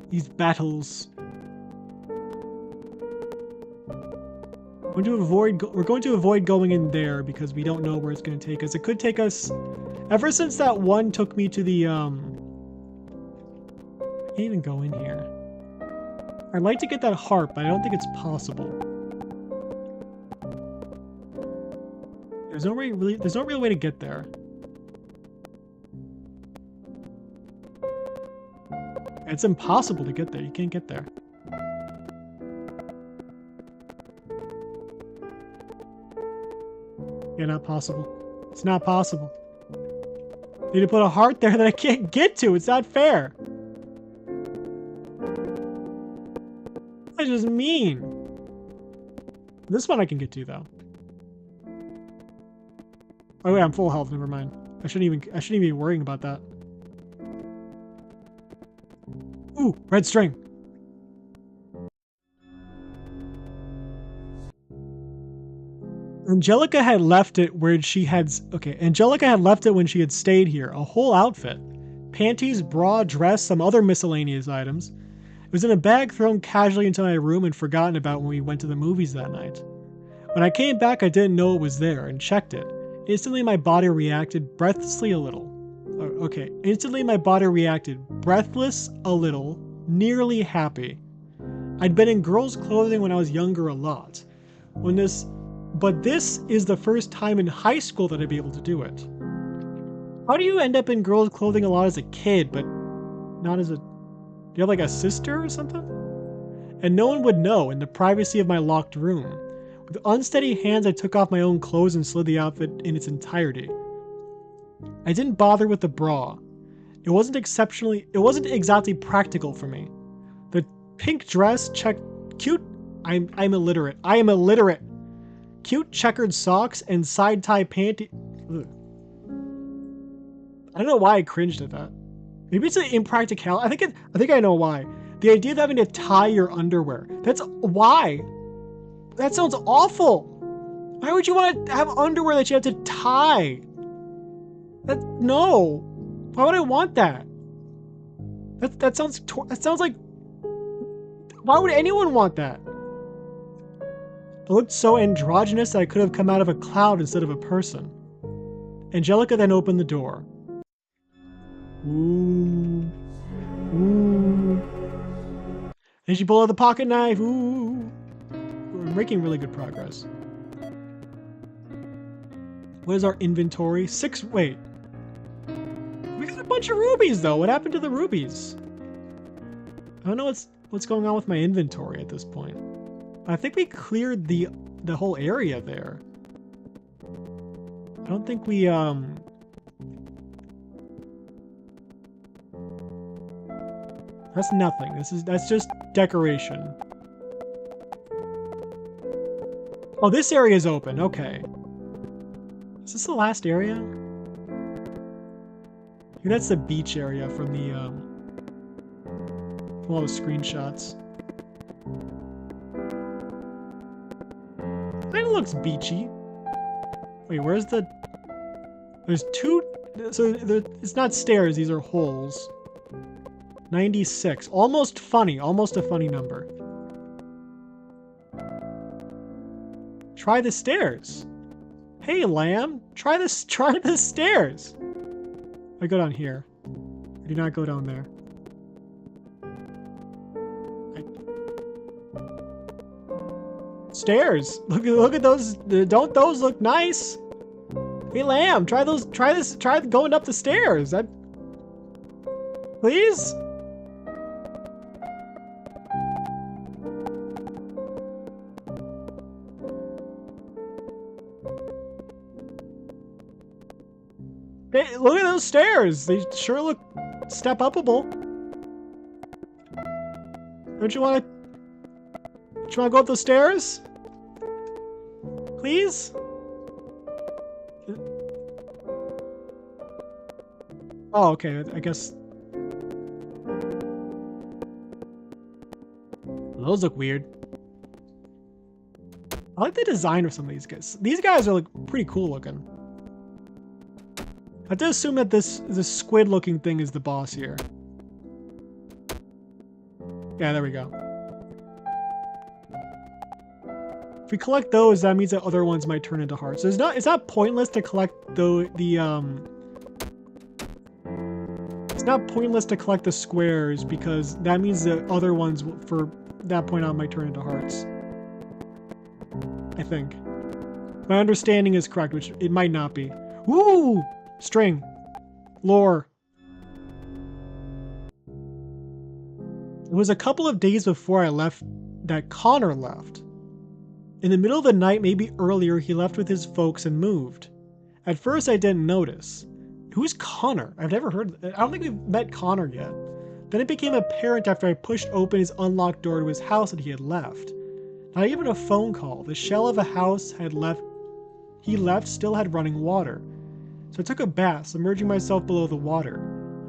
These battles. We're going to avoid going in there because we don't know where it's going to take us. It could take us... Ever since that one took me to the... I can't even go in here. I'd like to get that harp, but I don't think it's possible. There's no real way to get there. It's impossible to get there. You can't get there. Yeah, not possible. It's not possible. Need to put a heart there that I can't get to. It's not fair. That's just mean. This one I can get to though. Oh wait, I'm full health. Never mind. I shouldn't even be worrying about that. Ooh, red string. Angelica had left it where she had... Okay, Angelica had left it when she had stayed here. A whole outfit. Panties, bra, dress, some other miscellaneous items. It was in a bag thrown casually into my room and forgotten about when we went to the movies that night. When I came back, I didn't know it was there and checked it. Instantly, my body reacted breathlessly a little. Okay, instantly my body reacted breathless a little, nearly happy. I'd been in girls' clothing when I was younger a lot. But this is the first time in high school that I'd be able to do it. How do you end up in girls' clothing a lot as a kid, but not as a... Do you have like a sister or something? And no one would know in the privacy of my locked room. With unsteady hands, I took off my own clothes and slid the outfit in its entirety. I didn't bother with the bra. It wasn't exactly practical for me. The pink dress checked cute... I'm illiterate. I am illiterate. Cute checkered socks and side-tie panty... Ugh. I don't know why I cringed at that. Maybe it's an impracticality. I think I know why. The idea of having to tie your underwear. That's why. That sounds awful. Why would you want to have underwear that you have to tie? No. Why would I want that? That sounds like... Why would anyone want that? I looked so androgynous that I could have come out of a cloud instead of a person. Angelica then opened the door. Ooh. Ooh. And she pulled out the pocket knife. Ooh. We're making really good progress. What is our inventory? 6... Wait. We got a bunch of rubies, though. What happened to the rubies? I don't know what's... what's going on with my inventory at this point. I think we cleared the whole area there. I don't think we that's nothing. That's just decoration. Oh, this area is open. Okay. Is this the last area? I think that's the beach area from the from all the screenshots. Kind of looks beachy. Wait, where's the? There's two. So it's not stairs. These are holes. 96. Almost funny. Almost a funny number. Try the stairs. Hey, lamb. Try this. Try the stairs. I go down here. I do not go down there. Stairs. Look at those. Don't those look nice? Hey, lamb. Try those. Try this. Try going up the stairs. Please. Hey, look at those stairs. They sure look step-upable. Don't you want to go up those stairs? Please? Oh, okay. I guess those look weird. I like the design of some of these guys. These guys are like pretty cool looking. I have to assume that this squid-looking thing is the boss here. Yeah, there we go. If we collect those, that means that other ones might turn into hearts. So it's not pointless to collect it's not pointless to collect the squares because that means the other ones for that point on might turn into hearts. I think. My understanding is correct, which it might not be. Woo! String. Lore. It was a couple of days before I left that Connor left. In the middle of the night, maybe earlier, he left with his folks and moved. At first, I didn't notice. Who's Connor? I've never heard. I don't think we've met Connor yet. Then it became apparent after I pushed open his unlocked door to his house that he had left. Not even a phone call. The shell of a house he left still had running water. So I took a bath, submerging myself below the water.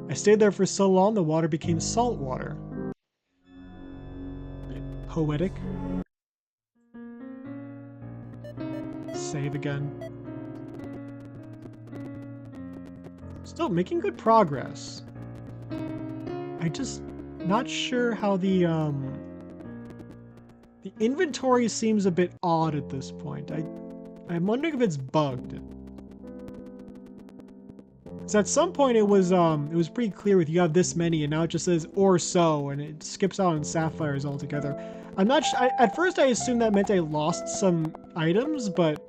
I stayed there for so long the water became salt water. Poetic. Save again. Still making good progress. I just not sure how the inventory seems a bit odd at this point. I'm wondering if it's bugged. So at some point it was pretty clear with you have this many, and now it just says or so, and it skips out on sapphires altogether. I'm not at first I assumed that meant I lost some items, but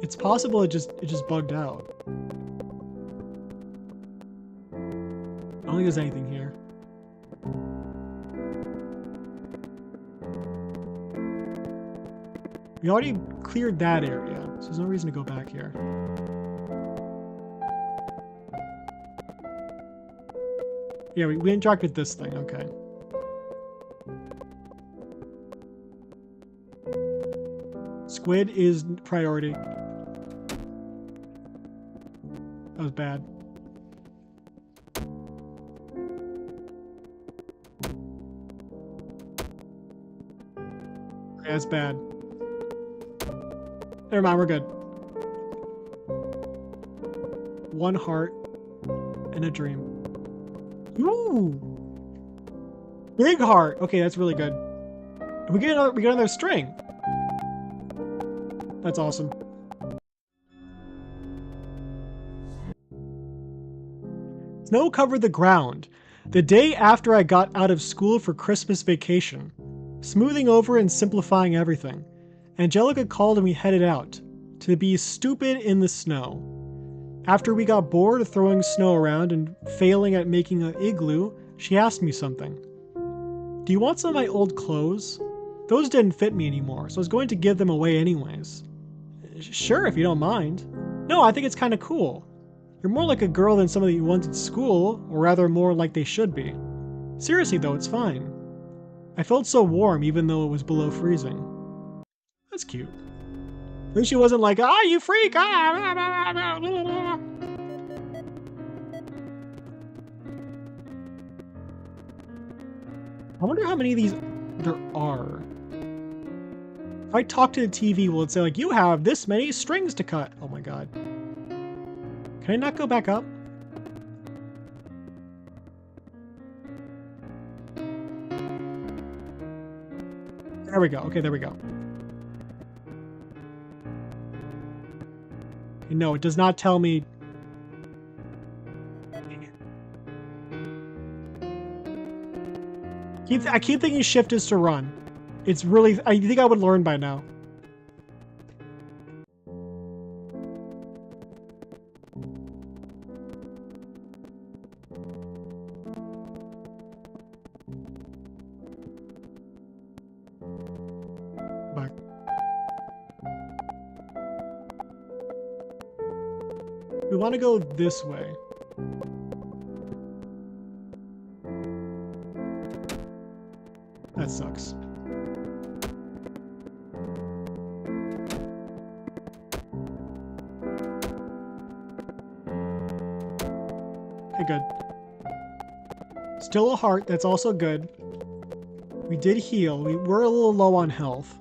it's possible it just bugged out. I don't think there's anything here. We already cleared that area, so there's no reason to go back here. Yeah, we interacted this thing, okay. Squid is priority. That was bad. Okay, that's bad. Never mind, we're good. One heart and a dream. Ooh! Big heart! Okay, that's really good. We get another string. That's awesome. Snow covered the ground. The day after I got out of school for Christmas vacation. Smoothing over and simplifying everything. Angelica called and we headed out. To be stupid in the snow. After we got bored of throwing snow around and failing at making an igloo, she asked me something. Do you want some of my old clothes? Those didn't fit me anymore, so I was going to give them away anyways. Sure, if you don't mind. No, I think it's kind of cool. You're more like a girl than some of the ones at school, or rather more like they should be. Seriously though, it's fine. I felt so warm even though it was below freezing. That's cute. At least she wasn't like, ah, you freak! Ah! I wonder how many of these there are. If I talk to the TV, will it say like, you have this many strings to cut? Oh my god. Can I not go back up? There we go. Okay, there we go. No, it does not tell me. I keep thinking shift is to run. It's really, I think I would learn by now. Back. We want to go this way. That sucks. Okay, good. Still a heart, that's also good. We did heal. We're a little low on health.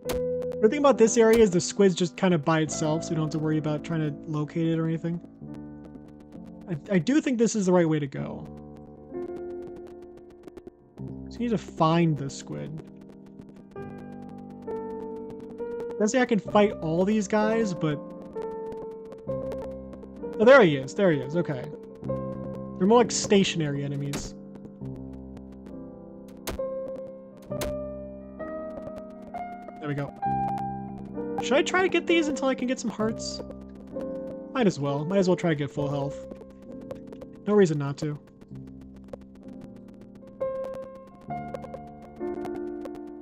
The thing about this area is the squid's just kind of by itself, so you don't have to worry about trying to locate it or anything. I do think this is the right way to go. So you need to find the squid. Let's say I can fight all these guys, but... Oh, there he is. There he is. Okay. They're more like stationary enemies. There we go. Should I try to get these until I can get some hearts? Might as well. Might as well try to get full health. No reason not to.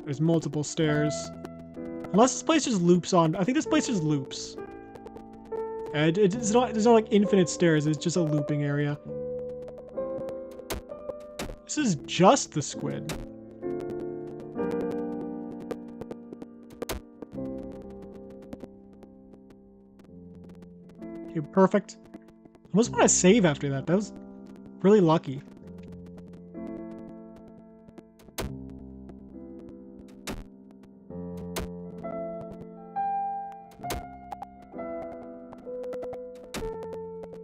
There's multiple stairs. Unless this place just loops on. I think this place just loops. There's no like infinite stairs. It's just a looping area. This is just the squid. Okay, perfect. I almost want to save after that. That was really lucky.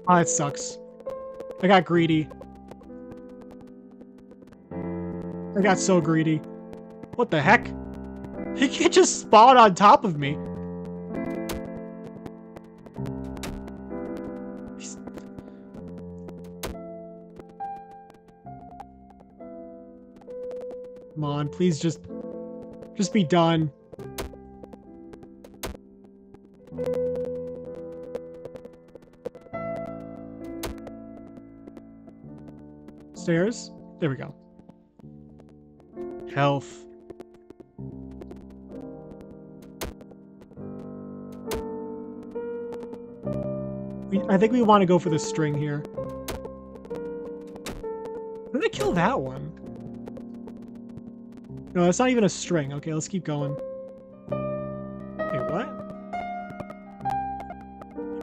Ah, it sucks. I got greedy. I got so greedy. What the heck? He can't just spawn on top of me. Come on, please just be done. Stairs? There we go. Health. I think we want to go for the string here. Did I kill that one? No, that's not even a string. Okay, let's keep going. Okay, what?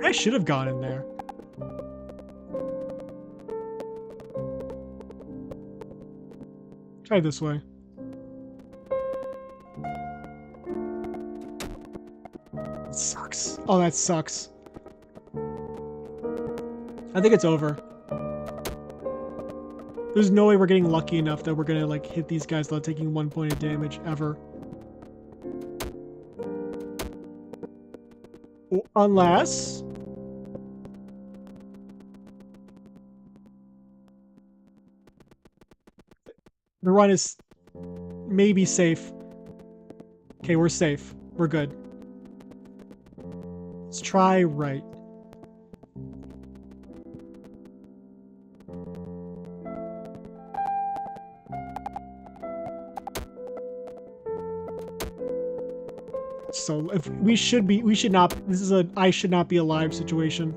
I should have gone in there. Try this way. It sucks. Oh, that sucks. I think it's over. There's no way we're getting lucky enough that we're gonna like hit these guys without taking 1 point of damage ever. Unless... the run is maybe safe. Okay, we're safe. We're good. Let's try right. So if we should not, this is a I should not be alive situation.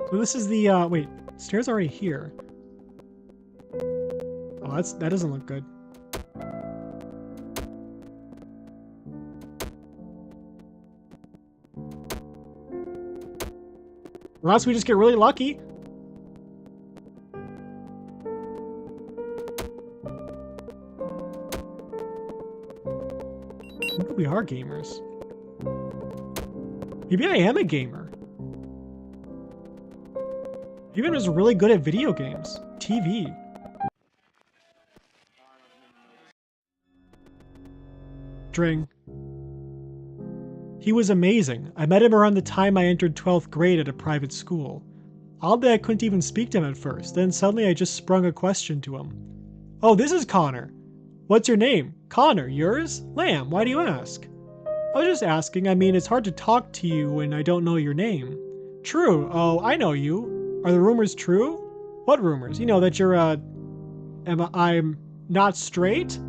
So this is the, wait, stairs already here. Oh, that doesn't look good. Unless we just get really lucky. Maybe we are gamers. Maybe I am a gamer. Maybe I'm just really good at video games. TV. Dring. He was amazing. I met him around the time I entered 12th grade at a private school. Oddly, I couldn't even speak to him at first, then suddenly I just sprung a question to him. Oh, this is Connor. What's your name? Connor, yours? Lamb, why do you ask? I was just asking. I mean, it's hard to talk to you when I don't know your name. True. Oh, I know you. Are the rumors true? What rumors? You know, that you're, I'm not straight?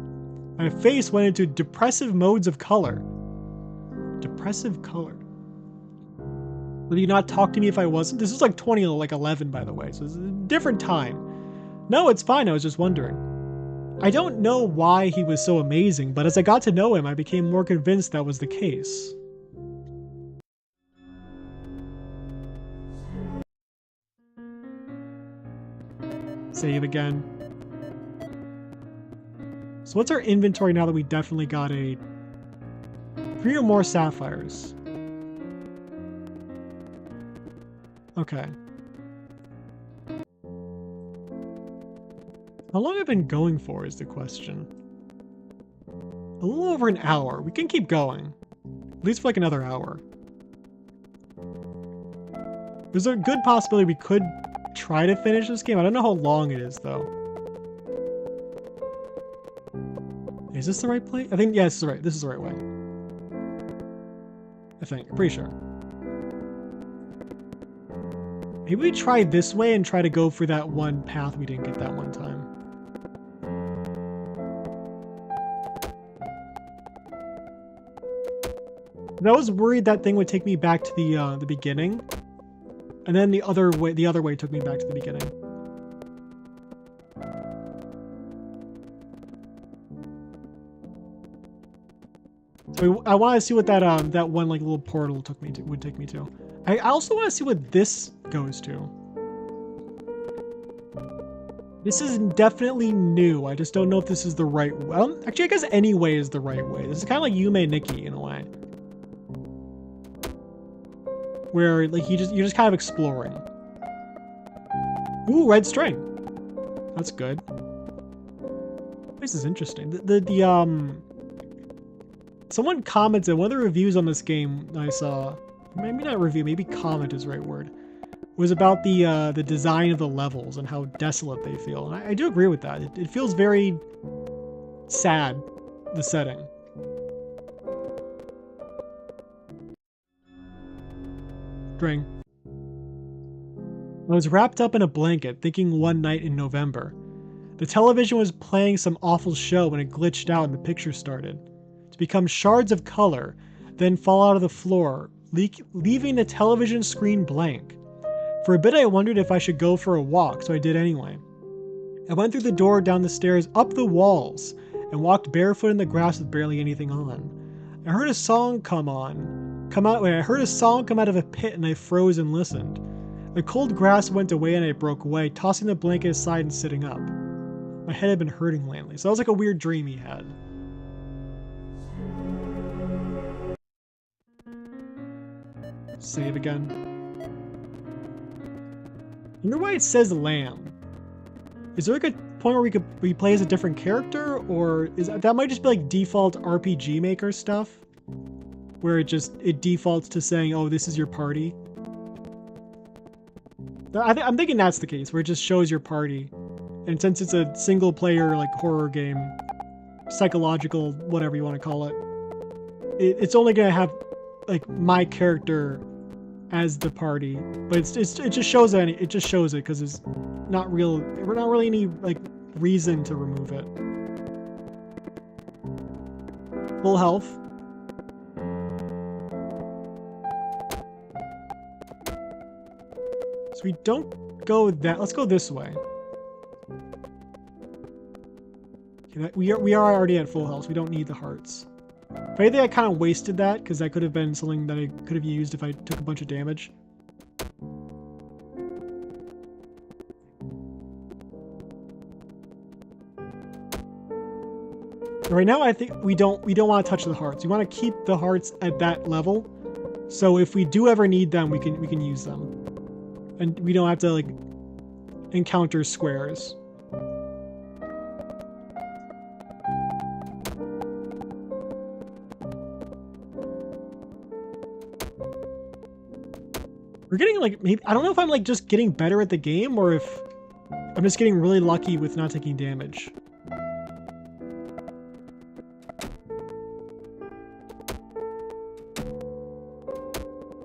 My face went into depressive modes of color. Depressive color. Will you not talk to me if I wasn't? This is like 2011, by the way, so it's a different time. No, it's fine. I was just wondering. I don't know why he was so amazing, but as I got to know him, I became more convinced that was the case. Save again. So what's our inventory now that we definitely got a 3 or more sapphires? Okay. How long have I been going for is the question. A little over an hour. We can keep going. At least for like another hour. There's a good possibility we could try to finish this game. I don't know how long it is though. Is this the right place? I think, yeah, this is the right way. I think, I'm pretty sure. Maybe we try this way and try to go for that one path we didn't get that one time. I was worried that thing would take me back to the beginning, and then the other way took me back to the beginning. So I want to see what that one like little portal would take me to. I also want to see what this goes to. This is definitely new. I just don't know if this is the right way. Actually, I guess any way is the right way. This is kind of like Yume Nikki in a way, where like you're just kind of exploring. Ooh, red string. That's good. This is interesting. Someone commented, one of the reviews on this game I saw, maybe not review, maybe comment is the right word, was about the design of the levels and how desolate they feel. And I do agree with that. It feels very sad, the setting. String. I was wrapped up in a blanket, thinking one night in November. The television was playing some awful show when it glitched out and the picture started to become shards of color, then fall out of the floor, leaving the television screen blank. For a bit I wondered if I should go for a walk, so I did anyway. I went through the door, down the stairs, up the walls, and walked barefoot in the grass with barely anything on. I heard a song come out of a pit and I froze and listened. The cold grass went away and I broke away, tossing the blanket aside and sitting up. My head had been hurting lately, so that was like a weird dream he had. Save again. I wonder why it says lamb. Is there like a point where we play as a different character, or that might just be like default RPG Maker stuff, where it defaults to saying, "Oh, this is your party." I'm thinking that's the case, where it just shows your party, and since it's a single player like horror game, psychological, whatever you want to call it. It's only gonna have like my character as the party, but it just shows that it just shows it because it's not real. We're not really any like reason to remove it. Full health. So we don't go that. Let's go this way. Okay, we are already at full health. So we don't need the hearts. If anything, I kind of wasted that because that could have been something that I could have used if I took a bunch of damage. Right now, I think we don't want to touch the hearts. We want to keep the hearts at that level, so if we do ever need them, we can use them, and we don't have to like encounter squares. We're getting like, maybe, I don't know if I'm like just getting better at the game or if I'm just getting really lucky with not taking damage.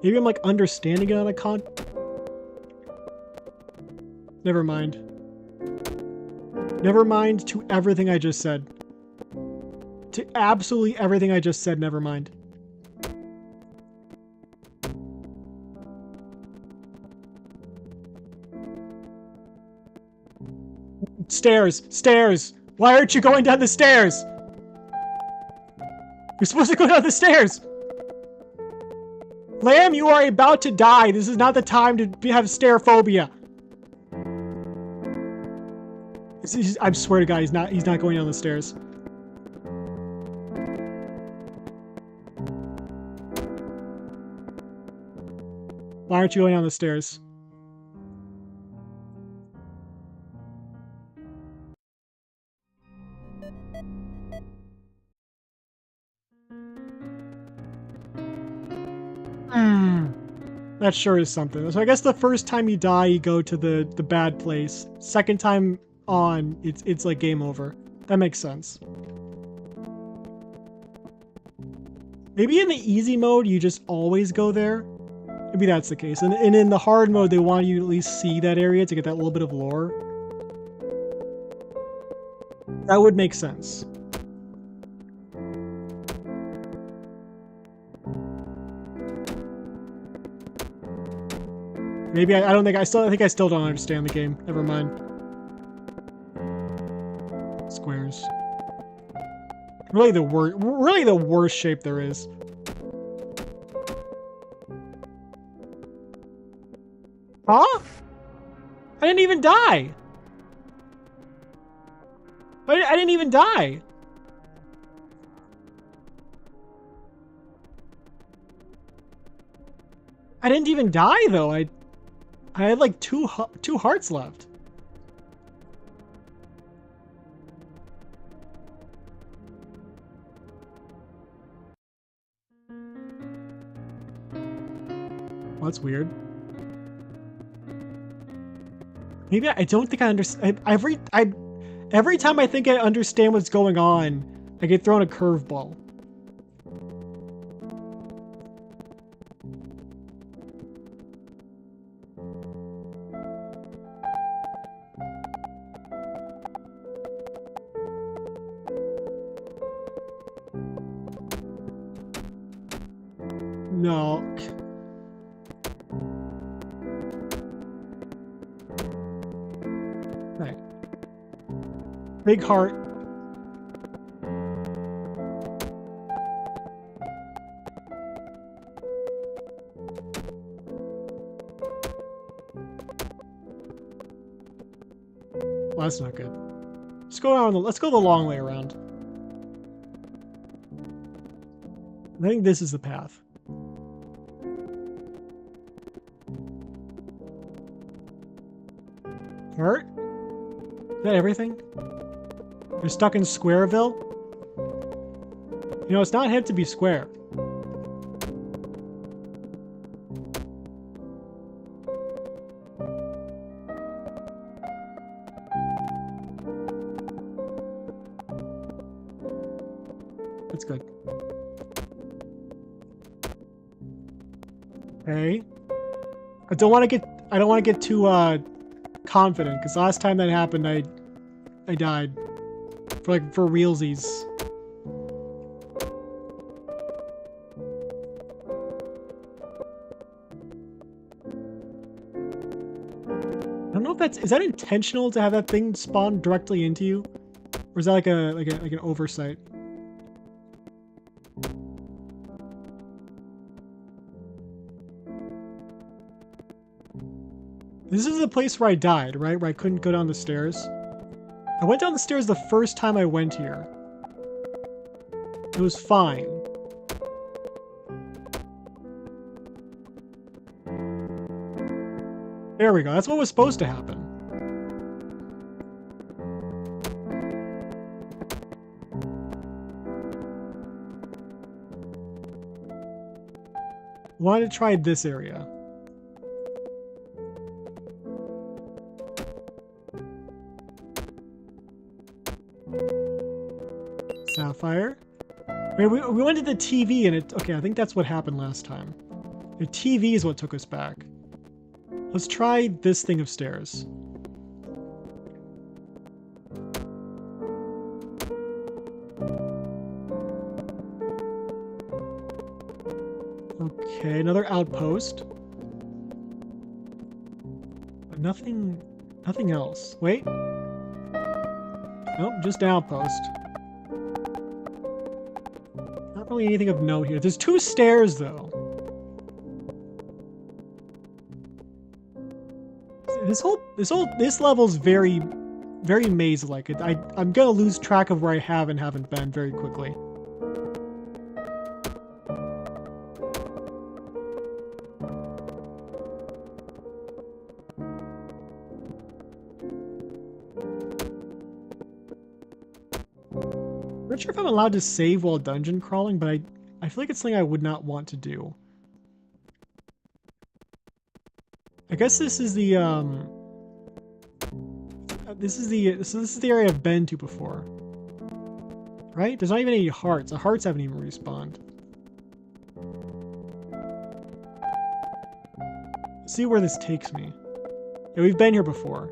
Maybe I'm like understanding it on a Never mind. Never mind to everything I just said. To absolutely everything I just said, never mind. Stairs! Stairs! Why aren't you going down the stairs? You're supposed to go down the stairs! Lamb, you are about to die. This is not the time to have stair phobia. I swear to God, he's not going down the stairs. Why aren't you going down the stairs? That sure is something. So I guess the first time you die, you go to the bad place. Second time on, it's like game over. That makes sense. Maybe in the easy mode, you just always go there. Maybe that's the case. And in the hard mode, they want you to at least see that area to get that little bit of lore. That would make sense. Maybe I don't think I think I still don't understand the game. Never mind. Squares. Really the worst shape there is. Huh? I didn't even die. I didn't even die. I didn't even die though. I had like two hearts left. Well, that's weird. Maybe I don't think I understand. Every time I think I understand what's going on, I get thrown a curveball. No. Right. Big heart. Well, that's not good. Let's go around. Let's go the long way around. I think this is the path. Heart? Is that everything? You're stuck in Squareville? You know, it's not hip to be square. That's good. Okay. I don't want to get too confident, because last time that happened I died. For realsies. I don't know if is that intentional to have that thing spawn directly into you? Or is that like an oversight? This is the place where I died, right? Where I couldn't go down the stairs. I went down the stairs the first time I went here. It was fine. There we go. That's what was supposed to happen. Wanted to try this area. Sapphire. Wait, we went to the TV and it... Okay, I think that's what happened last time. The TV is what took us back. Let's try this thing of stairs. Okay, another outpost. But nothing else. Wait. Nope, just an outpost. Not really anything of note here. There's 2 stairs though. This level's very maze-like. I'm gonna lose track of where I have and haven't been very quickly. I'm not sure if I'm allowed to save while dungeon crawling, but I feel like it's something I would not want to do. I guess this is the this is the area I've been to before. Right? There's not even any hearts. The hearts haven't even respawned. Let's see where this takes me. Yeah, we've been here before.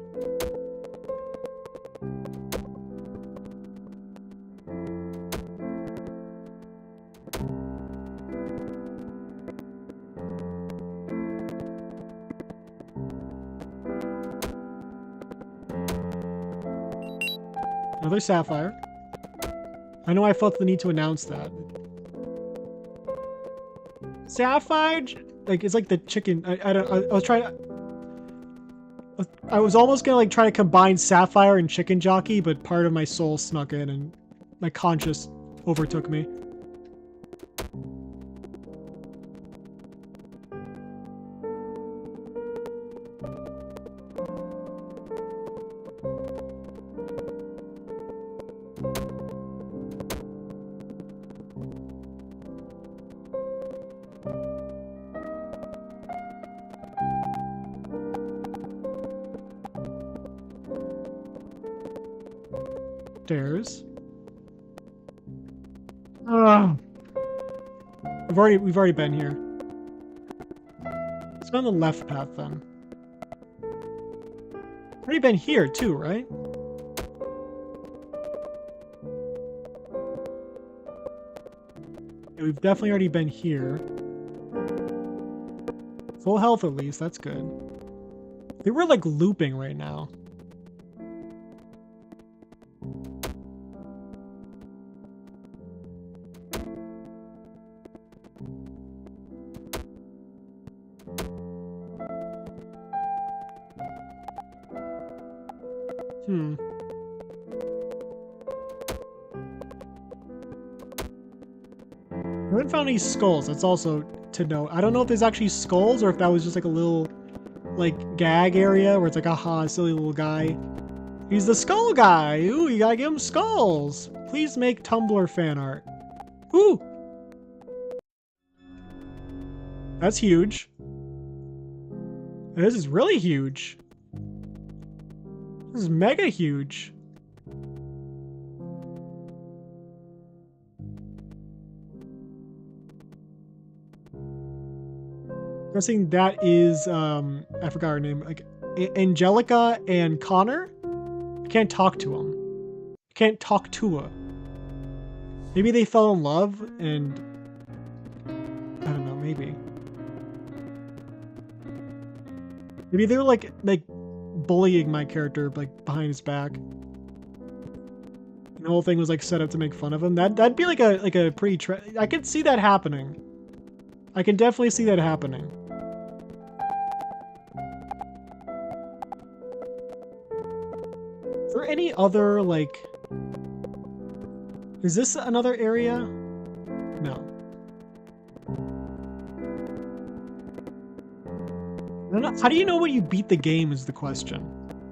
Another sapphire. I know I felt the need to announce that. Sapphire? Like, it's like the chicken. I was trying to... I was almost gonna, like, try to combine sapphire and chicken jockey, but part of my soul snuck in and my conscience overtook me. Stairs. We've already been here. Let's go on the left path then. Already been here too, right? Yeah, we've definitely already been here. Full health at least, that's good. They were like looping right now. I haven't found any skulls, that's also to note. I don't know if there's actually skulls or if that was just like a little, like, gag area where it's like, aha, silly little guy. He's the skull guy! Ooh, you gotta give him skulls! Please make Tumblr fan art. Ooh! That's huge. This is really huge. This is mega huge. guessing that is, I forgot her name, like, Angelica and Connor? I can't talk to him. I can't talk to her. Maybe they fell in love and... I don't know, maybe. Maybe they were like bullying my character, like, behind his back. And the whole thing was, like, set up to make fun of him. That'd be like a pretty... I could see that happening. I can definitely see that happening. Is there any other, like... Is this another area? No. I don't know. How do you know when you beat the game is the question.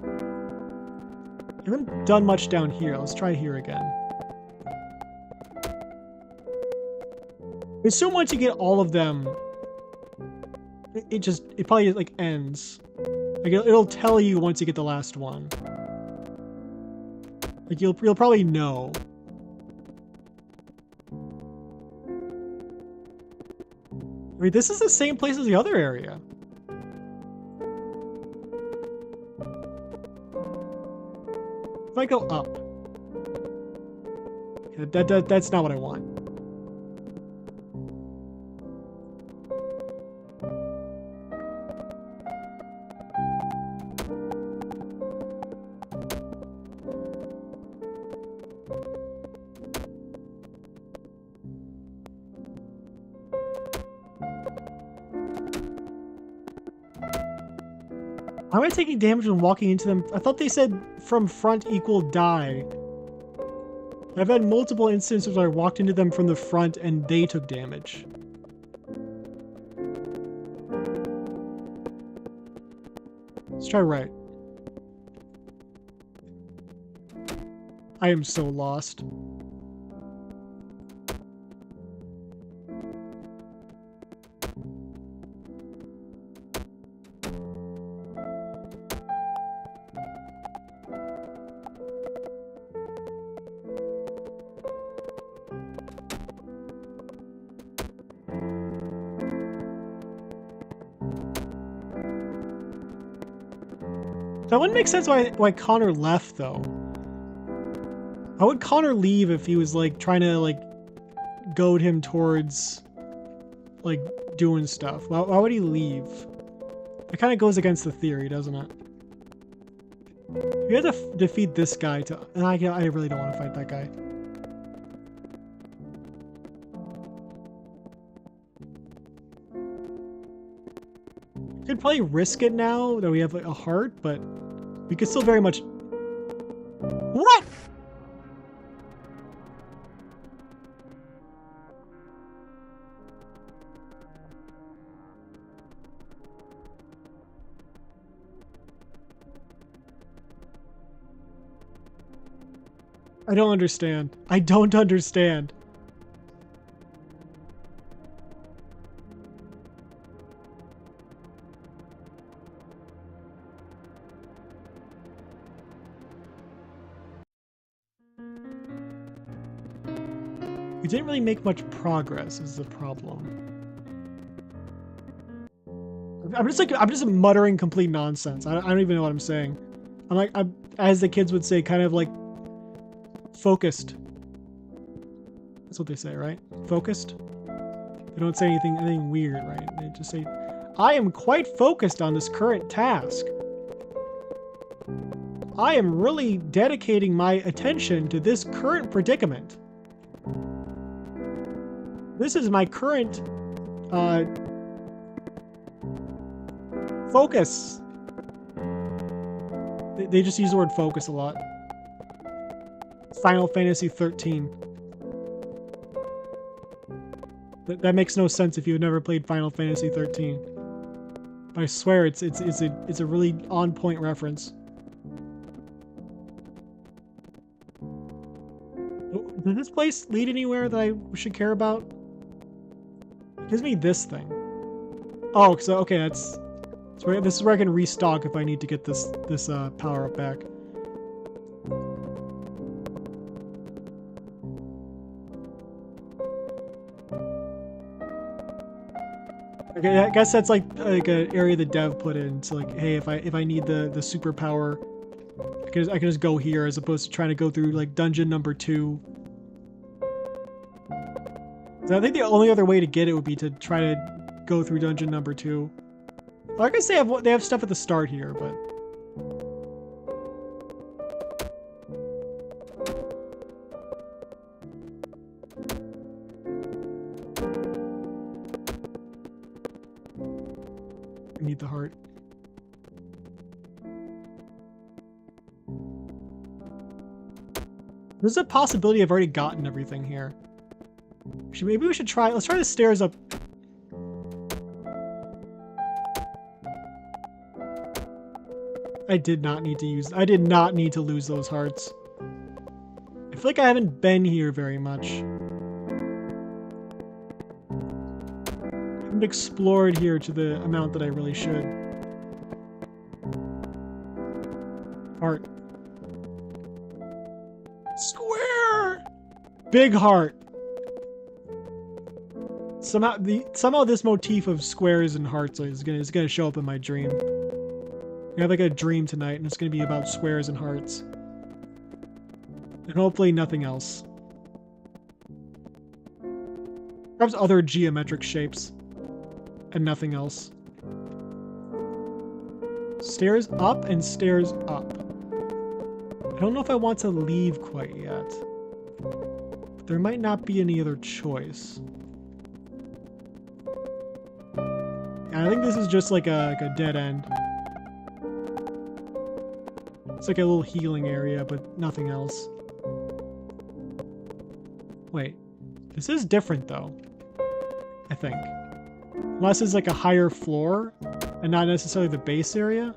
I haven't done much down here. Let's try here again. I assume once you get all of them, it probably like ends. Like it'll tell you once you get the last one. Like you'll probably know. I mean, this is the same place as the other area. If I go up, that's not what I want. How am I taking damage when walking into them? I thought they said from front equal die. I've had multiple instances where I walked into them from the front and they took damage. Let's try right. I am so lost. That wouldn't make sense why Connor left, though. How would Connor leave if he was, like, trying to, like, goad him towards, like, doing stuff? Why would he leave? It kind of goes against the theory, doesn't it? We have to defeat this guy to... And I really don't want to fight that guy. We could probably risk it now that we have, like, a heart, but... We could still very much... What?! I don't understand. I don't understand. We didn't really make much progress is the problem. I'm just muttering complete nonsense. I don't even know what I'm saying. I'm as the kids would say, kind of like focused. That's what they say, right? Focused? They don't say anything weird, right? They just say, I am quite focused on this current task. I am really dedicating my attention to this current predicament. This is my current focus. They just use the word focus a lot. Final Fantasy 13. That makes no sense if you've never played Final Fantasy 13. I swear it's a really on-point reference. Does this place lead anywhere that I should care about? It gives me this thing. Oh, so okay, this is where I can restock if I need to get this power up back. Okay, I guess that's like an area the dev put in. So like, hey, if I need the superpower, I can just go here as opposed to trying to go through like dungeon number 2. So I think the only other way to get it would be to try to go through dungeon number 2. Like I say, they have stuff at the start here, but I need the heart. There's a possibility I've already gotten everything here. Actually, maybe we should try. Let's try the stairs up. I did not need to lose those hearts. I feel like I haven't been here very much. I haven't explored here to the amount that I really should. Heart. Square! Big heart. Somehow this motif of squares and hearts is gonna show up in my dream. I have like a dream tonight, and it's gonna be about squares and hearts, and hopefully nothing else. Perhaps other geometric shapes, and nothing else. Stairs up and stairs up. I don't know if I want to leave quite yet. But there might not be any other choice. I think this is just like a dead end. It's like a little healing area, but nothing else. Wait. This is different, though. I think. Unless it's like a higher floor, and not necessarily the base area.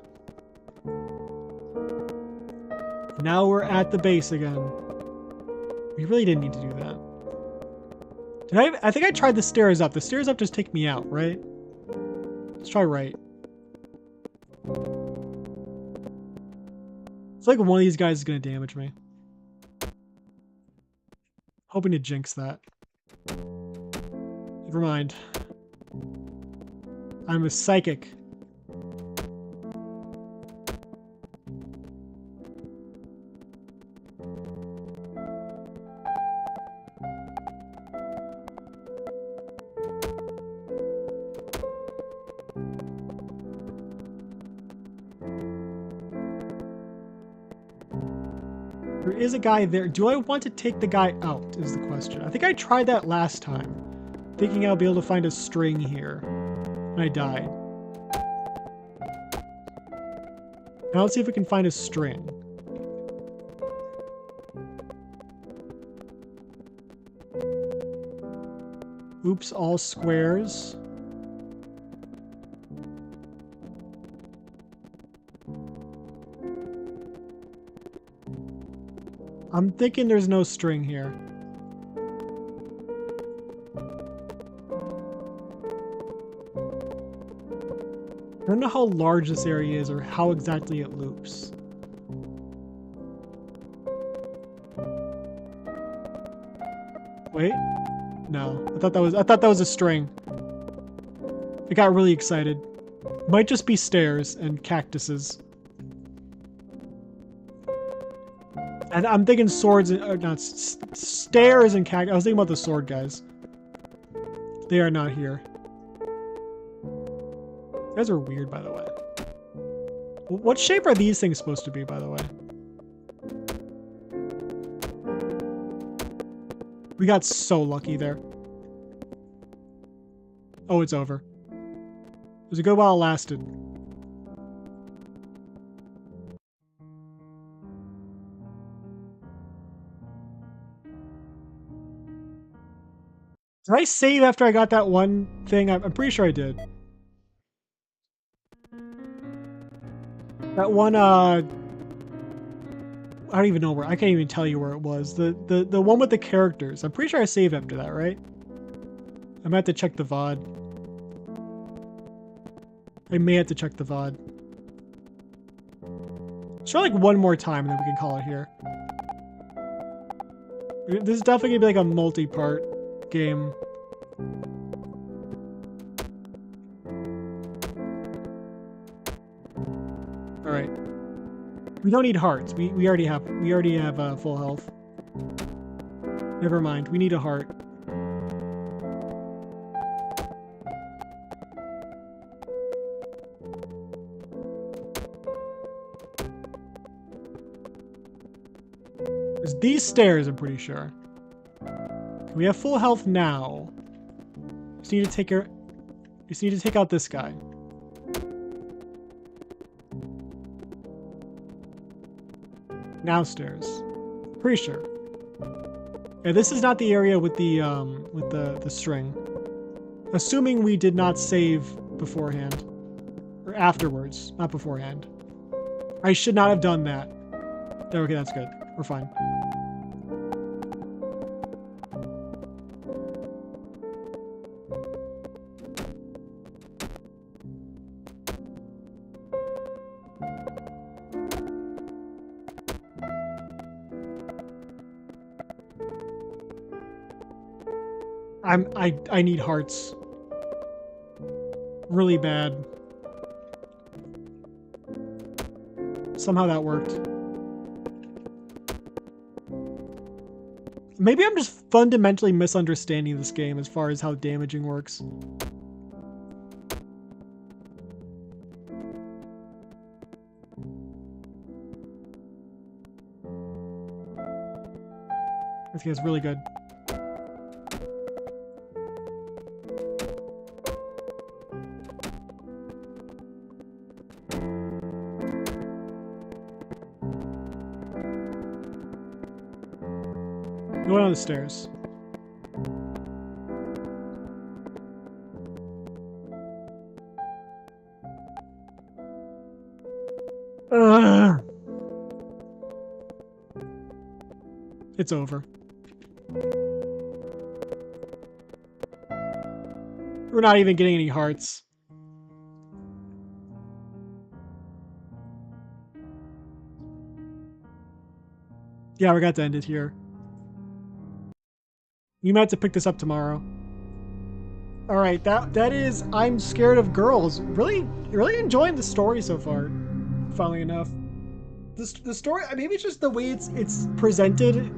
Now we're at the base again. We really didn't need to do that. I think I tried the stairs up. The stairs up just take me out, right? Let's try right. It's like one of these guys is gonna damage me. Hoping to jinx that. Never mind. I'm a psychic. There is a guy there. Do I want to take the guy out is the question. I think I tried that last time, thinking I'll be able to find a string here. And I died. Now let's see if we can find a string. Oops, all squares. I'm thinking there's no string here. I don't know how large this area is or how exactly it loops. Wait? No. I thought that was a string. I got really excited. Might just be stairs and cactuses. And I'm thinking swords and not stairs and cactus. I was thinking about the sword guys. They are not here. You guys are weird, by the way. What shape are these things supposed to be, by the way? We got so lucky there. Oh, it's over. It was a good while it lasted. Did I save after I got that one thing? I'm pretty sure I did. That one, I don't even know where. I can't even tell you where it was. The one with the characters. I'm pretty sure I saved after that, right? I might have to check the VOD. I may have to check the VOD. Let's try like one more time and then we can call it here. This is definitely gonna be like a multi-part game. right. We don't need hearts. We already have full health. Never mind. We need a heart. There's these stairs, I'm pretty sure. We have full health now. Just need to take her. Just need to take out this guy. Now stairs. Pretty sure. Yeah, this is not the area with the string. Assuming we did not save beforehand. Or afterwards, not beforehand. I should not have done that. Okay, that's good. We're fine. I need hearts. Really bad. Somehow that worked. Maybe I'm just fundamentally misunderstanding this game as far as how damaging works. This guy's really good. Going on the stairs. It's over. We're not even getting any hearts. Yeah, we got to end it here. You might have to pick this up tomorrow. All right, that is I'm Scared of Girls. Really enjoying the story so far. Funnily enough, the story, maybe it's just the way it's presented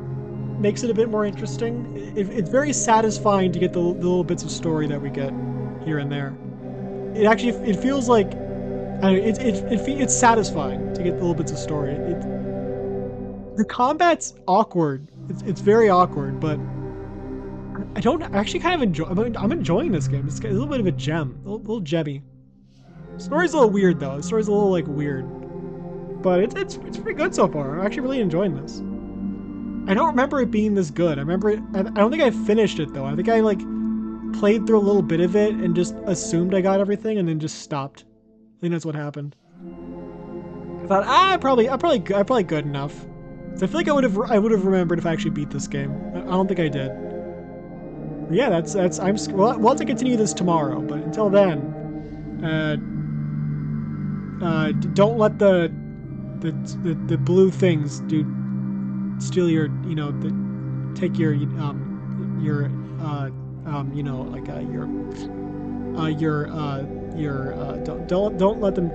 makes it a bit more interesting. It's very satisfying to get the little bits of story that we get here and there. It feels like it's satisfying to get the little bits of story. The combat's awkward. It's very awkward, but I don't actually kind of enjoy. I'm enjoying this game. It's a little bit of a gem, a little gemmy. The story's a little weird though. The story's a little like weird, but it's pretty good so far. I'm actually really enjoying this. I don't remember it being this good. I remember it. I don't think I finished it though. I think I like played through a little bit of it and just assumed I got everything and then just stopped. I think that's what happened. I thought I'm probably good enough. So I feel like I would have remembered if I actually beat this game. I don't think I did. But yeah, we'll have to continue this tomorrow. But until then, don't let the blue things steal your, take your don't let them